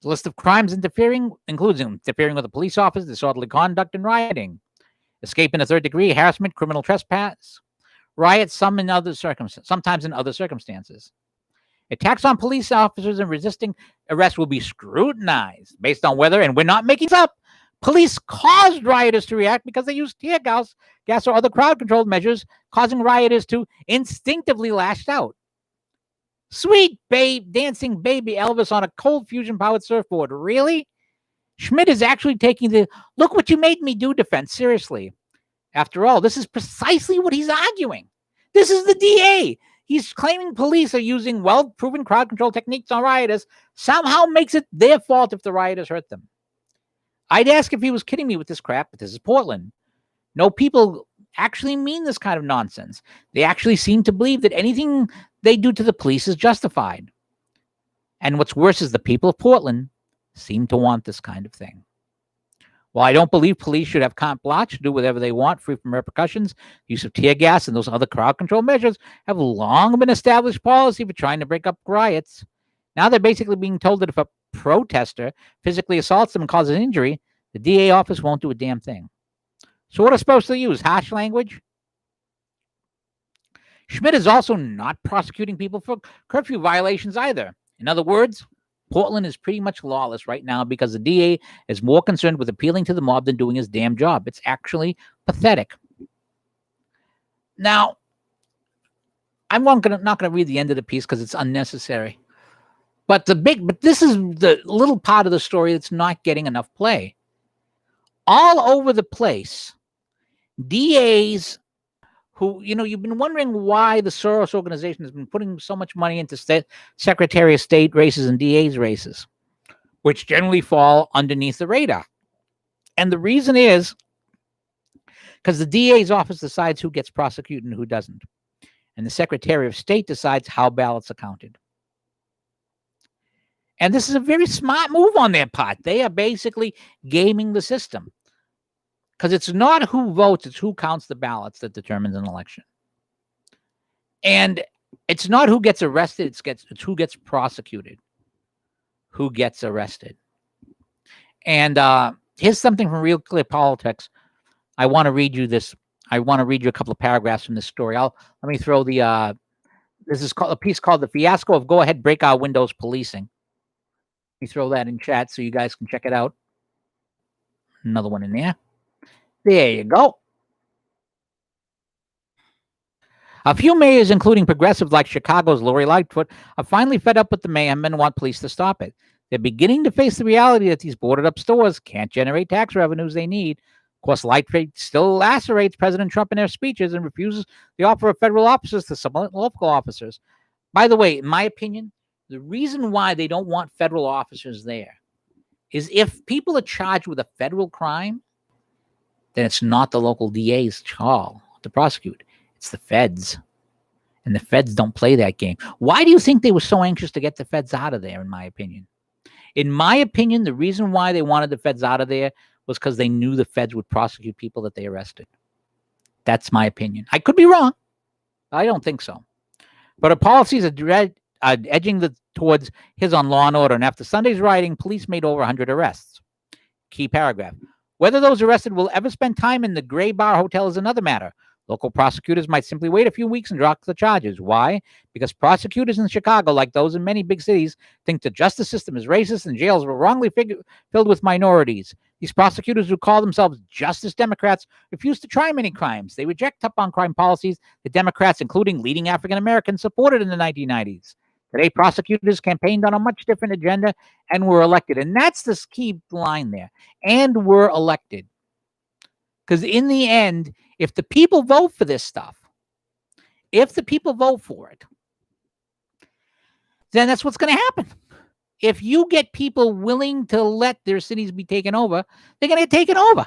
The list of crimes includes interfering with a police officer, disorderly conduct, and rioting, escape in a third degree, harassment, criminal trespass, riots, sometimes in other circumstances. Attacks on police officers and resisting arrest will be scrutinized based on whether, and we're not making this up, police caused rioters to react because they used tear gas or other crowd control measures, causing rioters to instinctively lash out. Sweet babe, dancing baby Elvis on a cold fusion-powered surfboard. Really? Schmidt is actually taking the look what you made me do defense seriously. After all, this is precisely what he's arguing. This is the DA. He's claiming police are using well-proven crowd control techniques on rioters, somehow makes it their fault if the rioters hurt them. I'd ask if he was kidding me with this crap, but this is Portland. No, people actually mean this kind of nonsense. They actually seem to believe that anything they do to the police is justified. And what's worse is the people of Portland seem to want this kind of thing. While I don't believe police should have carte blanche to do whatever they want, free from repercussions, use of tear gas and those other crowd control measures have long been established policy for trying to break up riots. Now they're basically being told that if a protester physically assaults them and causes an injury, the DA office won't do a damn thing. So what are supposed to use? Harsh language? Schmidt is also not prosecuting people for curfew violations either. In other words, Portland is pretty much lawless right now because the DA is more concerned with appealing to the mob than doing his damn job. It's actually pathetic. Now, I'm not going to read the end of the piece because it's unnecessary. But this is the little part of the story that's not getting enough play. All over the place, DAs who, you've been wondering why the Soros organization has been putting so much money into Secretary of State races and DA's races, which generally fall underneath the radar. And the reason is because the DA's office decides who gets prosecuted and who doesn't. And the Secretary of State decides how ballots are counted. And this is a very smart move on their part. They are basically gaming the system. Because it's not who votes, it's who counts the ballots that determines an election. And it's not who gets arrested, it's who gets prosecuted. Who gets arrested. And here's something from Real Clear Politics. I want to read you this. I want to read you a couple of paragraphs from this story. Let me throw the this is called a piece called The Fiasco of Go Ahead Break Our Windows Policing. Let me throw that in chat so you guys can check it out. Another one in there. There you go. A few mayors, including progressives like Chicago's Lori Lightfoot, are finally fed up with the mayhem and want police to stop it. They're beginning to face the reality that these boarded-up stores can't generate tax revenues they need. Of course, Lightfoot still lacerates President Trump in their speeches and refuses the offer of federal officers to some local officers. By the way, in my opinion, the reason why they don't want federal officers there is if people are charged with a federal crime, then it's not the local DA's call to prosecute. It's the feds. And the feds don't play that game. Why do you think they were so anxious to get the feds out of there, in my opinion? In my opinion, the reason why they wanted the feds out of there was because they knew the feds would prosecute people that they arrested. That's my opinion. I could be wrong. I don't think so. But our policies are edging towards his on Law and Order. And after Sunday's rioting, police made over 100 arrests. Key paragraph. Whether those arrested will ever spend time in the Gray Bar Hotel is another matter. Local prosecutors might simply wait a few weeks and drop the charges. Why? Because prosecutors in Chicago, like those in many big cities, think the justice system is racist and jails are wrongly filled with minorities. These prosecutors who call themselves Justice Democrats refuse to try many crimes. They reject tough-on-crime policies that Democrats, including leading African Americans, supported in the 1990s. Today, prosecutors campaigned on a much different agenda and were elected. And that's the key line there. And were elected. Because in the end, if the people vote for this stuff, if the people vote for it, then that's what's going to happen. If you get people willing to let their cities be taken over, they're going to get taken over.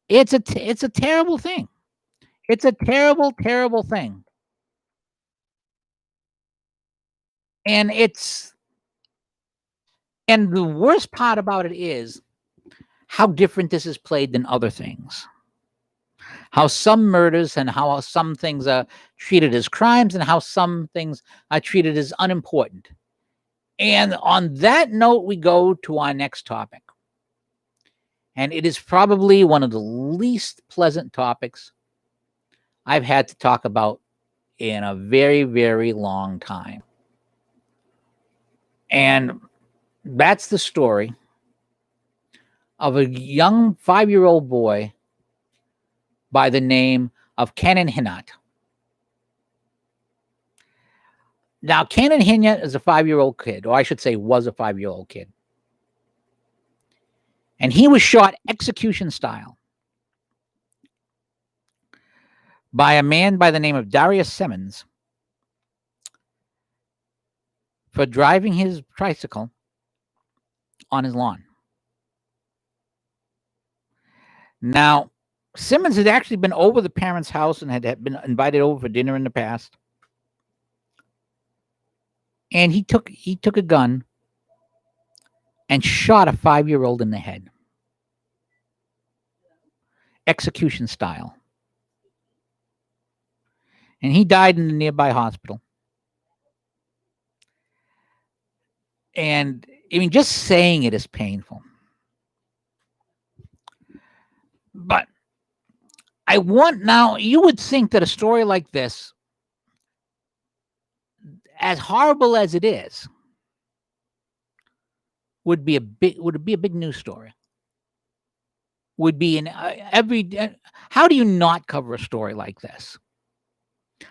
It's a terrible thing. It's a terrible, terrible thing. And the worst part about it is how different this is played than other things. How some murders and how some things are treated as crimes and how some things are treated as unimportant. And on that note, we go to our next topic. And it is probably one of the least pleasant topics I've had to talk about in a very, very long time. And that's the story of a young 5-year-old boy by the name of Hinnant. Now, Canon Hinnant is a 5-year-old kid, or I should say was a 5-year-old kid. And he was shot execution style by a man by the name of Darius Simmons for driving his tricycle on his lawn. Now, Simmons had actually been over the parents' house and had been invited over for dinner in the past. And he took a gun and shot a 5-year-old in the head. Execution style. And he died in a nearby hospital. And I mean, just saying it is painful. But I want now, you would think that a story like this, as horrible as it is, would be a big news story. Would be in how do you not cover a story like this?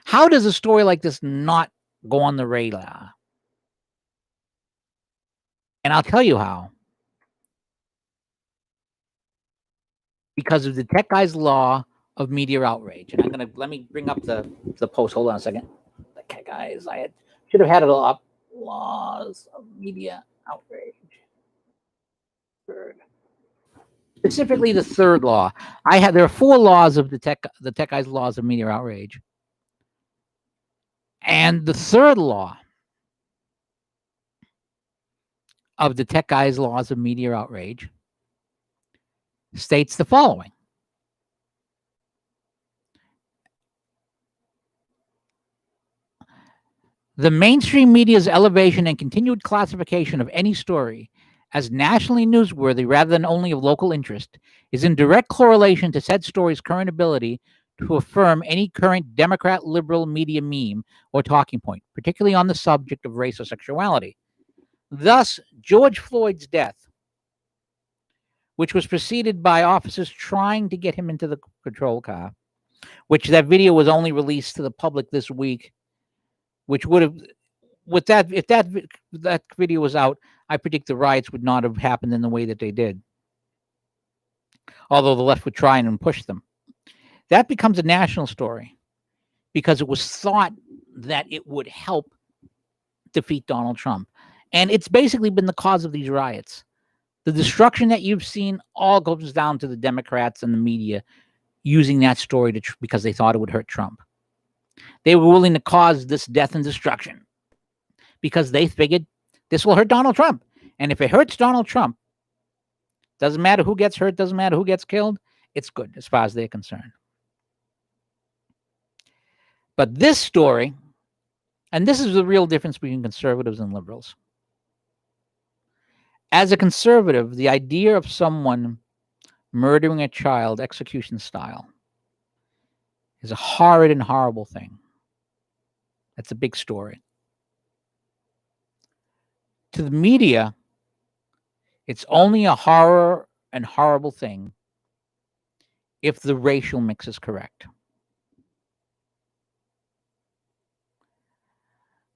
How does a story like this not go on the radar? And I'll tell you how. Because of the tech guy's law of media outrage. And let me bring up the post. Hold on a second. The tech guys, should have had it all up. Laws of media outrage. Third. Specifically the third law. There are 4 laws of the tech guy's laws of media outrage. And the third law of the tech guy's laws of media outrage states the following. The mainstream media's elevation and continued classification of any story as nationally newsworthy rather than only of local interest is in direct correlation to said story's current ability to affirm any current Democrat liberal media meme or talking point, particularly on the subject of race or sexuality. Thus, George Floyd's death, which was preceded by officers trying to get him into the patrol car, which that video was only released to the public this week, which would have, if that video was out, I predict the riots would not have happened in the way that they did. Although the left would try and push them. That becomes a national story because it was thought that it would help defeat Donald Trump. And it's basically been the cause of these riots. The destruction that you've seen all goes down to the Democrats and the media using that story because they thought it would hurt Trump. They were willing to cause this death and destruction because they figured this will hurt Donald Trump. And if it hurts Donald Trump, doesn't matter who gets hurt, doesn't matter who gets killed, it's good as far as they're concerned. But this story, and this is the real difference between conservatives and liberals. As a conservative, the idea of someone murdering a child execution style is a horrid and horrible thing. That's a big story. To the media, it's only a horror and horrible thing if the racial mix is correct.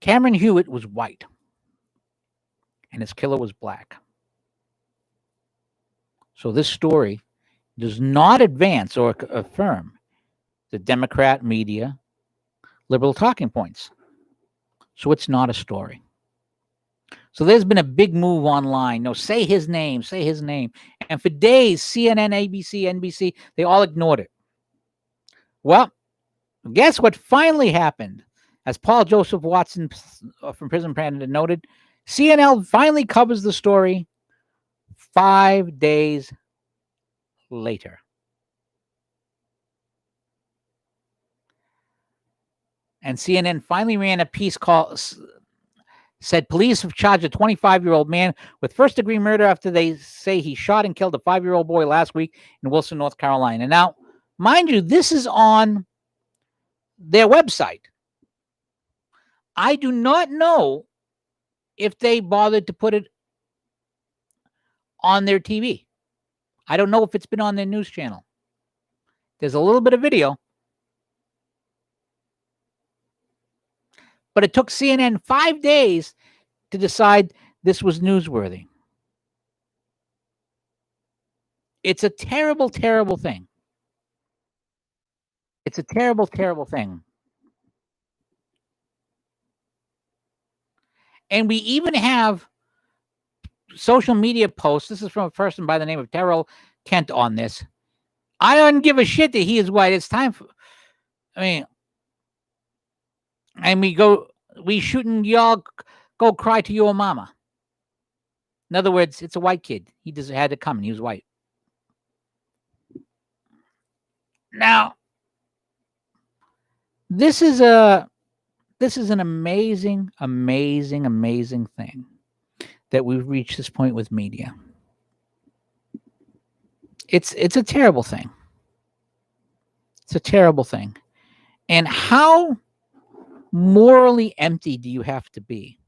Cameron Hewitt was white, and his killer was black. So this story does not advance or affirm the Democrat media liberal talking points. So it's not a story. So there's been a big move online. No, say his name. And for days, CNN, ABC, NBC, they all ignored it. Well, guess what finally happened? As Paul Joseph Watson from Prison Panda noted, CNN finally covers the story 5 days later. And CNN finally ran a piece said police have charged a 25-year-old man with first-degree murder after they say he shot and killed a 5-year-old boy last week in Wilson, North Carolina. Now, mind you, this is on their website. I do not know if they bothered to put it on their TV. I don't know if it's been on their news channel. There's a little bit of video. But it took CNN 5 days to decide this was newsworthy. It's a terrible, terrible thing. It's a terrible, terrible thing. And we even have social media posts. This is from a person by the name of Terrell Kent on this. I don't give a shit that he is white. It's time for, and we shouldn't y'all go cry to your mama. In other words, it's a white kid. He just had to come and he was white. Now, this is an amazing, amazing, amazing thing that we've reached this point with media. It's a terrible thing. It's a terrible thing. And how morally empty do you have to be?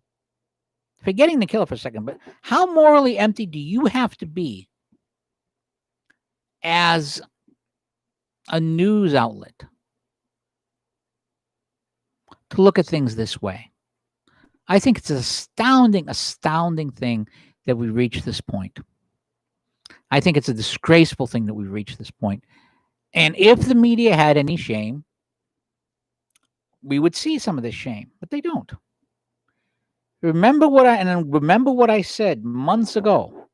Forgetting the killer for a second, but how morally empty do you have to be as a news outlet to look at things this way? I think it's an astounding, astounding thing that we reached this point. I think it's a disgraceful thing that we reached this point. And if the media had any shame, we would see some of this shame, but they don't. Remember what I said months ago.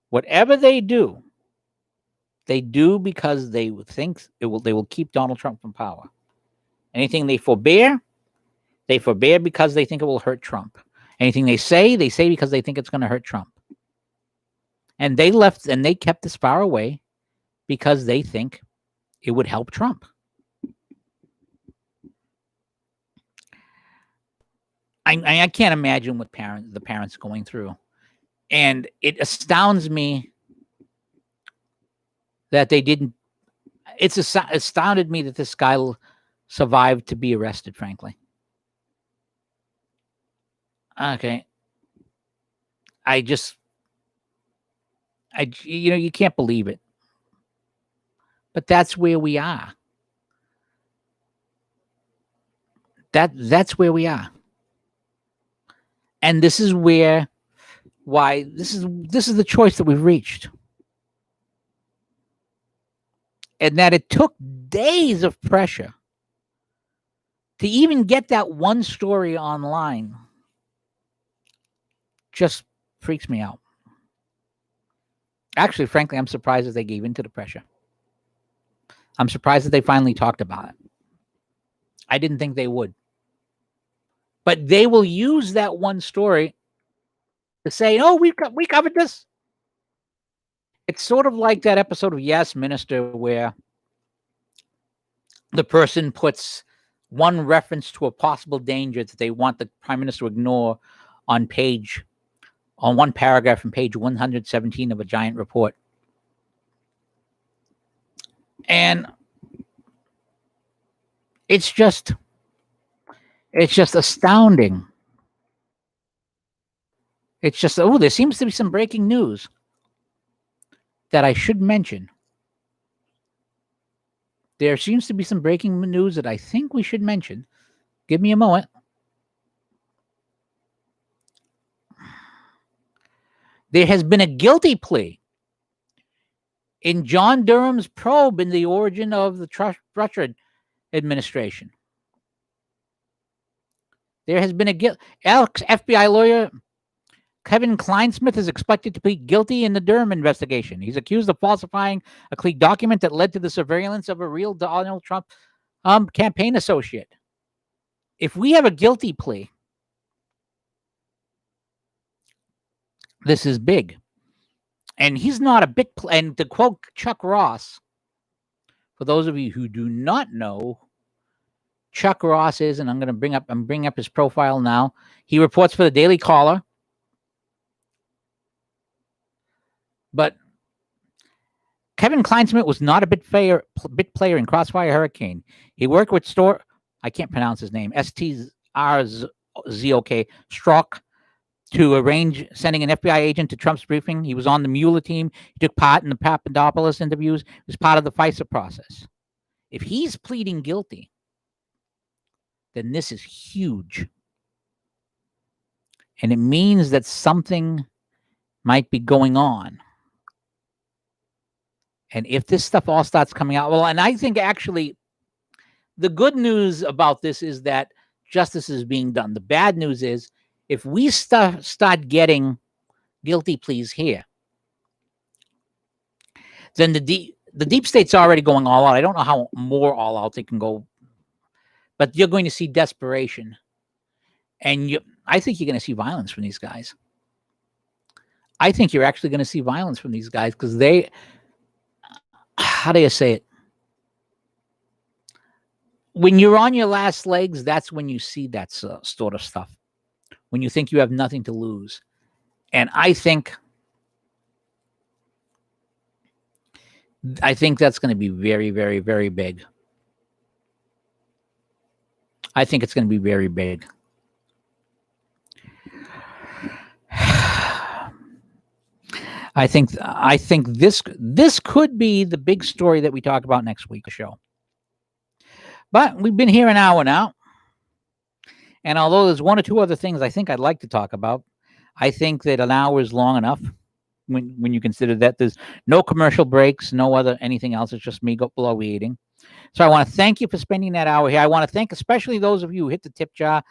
Whatever they do because they think they will keep Donald Trump from power. Anything they forbear because they think it will hurt Trump. Anything they say because they think it's going to hurt Trump. And they kept this far away because they think it would help Trump. I can't imagine what the parents going through. And it astounds me that they didn't. It's astounded me that this guy survived to be arrested, frankly. Okay. You can't believe it. But that's where we are. That's where we are. And this is why this is the choice that we've reached. And that it took days of pressure to even get that one story online just freaks me out. Actually, frankly, I'm surprised that they gave in to the pressure. I'm surprised that they finally talked about it. I didn't think they would. But they will use that one story to say, oh, we covered this. It's sort of like that episode of Yes, Minister, where the person puts one reference to a possible danger that they want the prime minister to ignore on one paragraph from page 117 of a giant report. And it's just astounding. It's just, there seems to be some breaking news that I should mention. There seems to be some breaking news that I think we should mention. Give me a moment. There has been a guilty plea in John Durham's probe in the origin of the Russia administration. There has been FBI lawyer Kevin Kleinsmith is expected to plead guilty in the Durham investigation. He's accused of falsifying a client document that led to the surveillance of a real Donald Trump campaign associate. If we have a guilty plea, this is big. And he's not a big and to quote Chuck Ross, for those of you who do not know, Chuck Ross is, and I'm bringing up his profile now. He reports for the Daily Caller. But Kevin Kleinsmith was not a bit player in Crossfire Hurricane. He worked with I can't pronounce his name, STRZOK, Strzok, to arrange sending an FBI agent to Trump's briefing. He was on the Mueller team. He took part in the Papadopoulos interviews. He was part of the FISA process. If he's pleading guilty, then this is huge. And it means that something might be going on. And if this stuff all starts coming out, well, and I think actually the good news about this is that justice is being done. The bad news is if we start getting guilty pleas here, then the deep state's already going all out. I don't know how more all out they can go, but you're going to see desperation. And I think you're going to see violence from these guys. I think you're actually going to see violence from these guys because they, how do you say it? When you're on your last legs, that's when you see that sort of stuff. When you think you have nothing to lose. And I think that's going to be very, very, very big. I think it's going to be very big. I think this could be the big story that we talk about next week's show. But we've been here an hour now. And although there's one or two other things I think I'd like to talk about, I think that an hour is long enough when you consider that there's no commercial breaks, no other anything else. It's just me blow eating. So I want to thank you for spending that hour here. I want to thank especially those of you who hit the tip jar.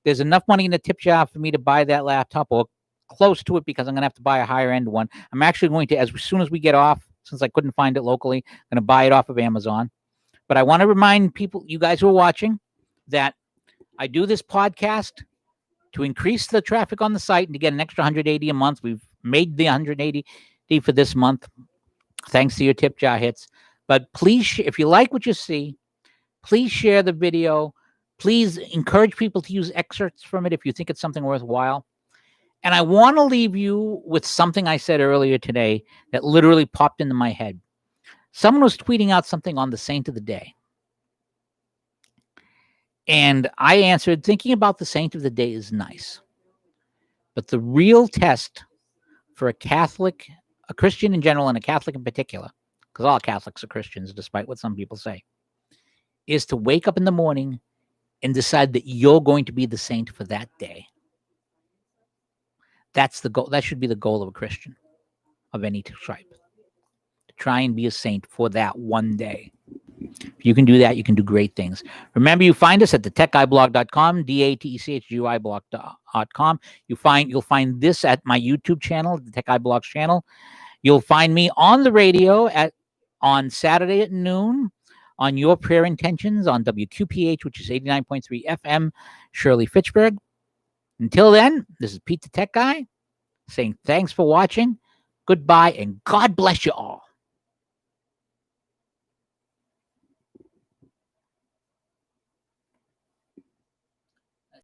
There's enough money in the tip jar for me to buy that laptop or close to it because I'm going to have to buy a higher end one. I'm actually going to, as soon as we get off, since I couldn't find it locally, I'm going to buy it off of Amazon. But I want to remind people, you guys who are watching, that I do this podcast to increase the traffic on the site and to get an extra 180 a month. We've made the 180 for this month, thanks to your tip jar hits. But please, if you like what you see, please share the video. Please encourage people to use excerpts from it if you think it's something worthwhile. And I want to leave you with something I said earlier today that literally popped into my head. Someone was tweeting out something on the saint of the day. And I answered, thinking about the saint of the day is nice. But the real test for a Catholic, a Christian in general, and a Catholic in particular, because all Catholics are Christians, despite what some people say, is to wake up in the morning and decide that you're going to be the saint for that day. That's the goal. That should be the goal of a Christian of any stripe. To try and be a saint for that one day. If you can do that, you can do great things. Remember, you find us at thetechguyblog.com, DaTechGuy.com. You'll find this at my YouTube channel, the Tech Guy Blogs channel. You'll find me on the radio on Saturday at noon on Your Prayer Intentions on WQPH, which is 89.3 FM, Shirley, Fitchburg. Until then, this is Pete the Tech Guy saying thanks for watching, goodbye, and God bless you all.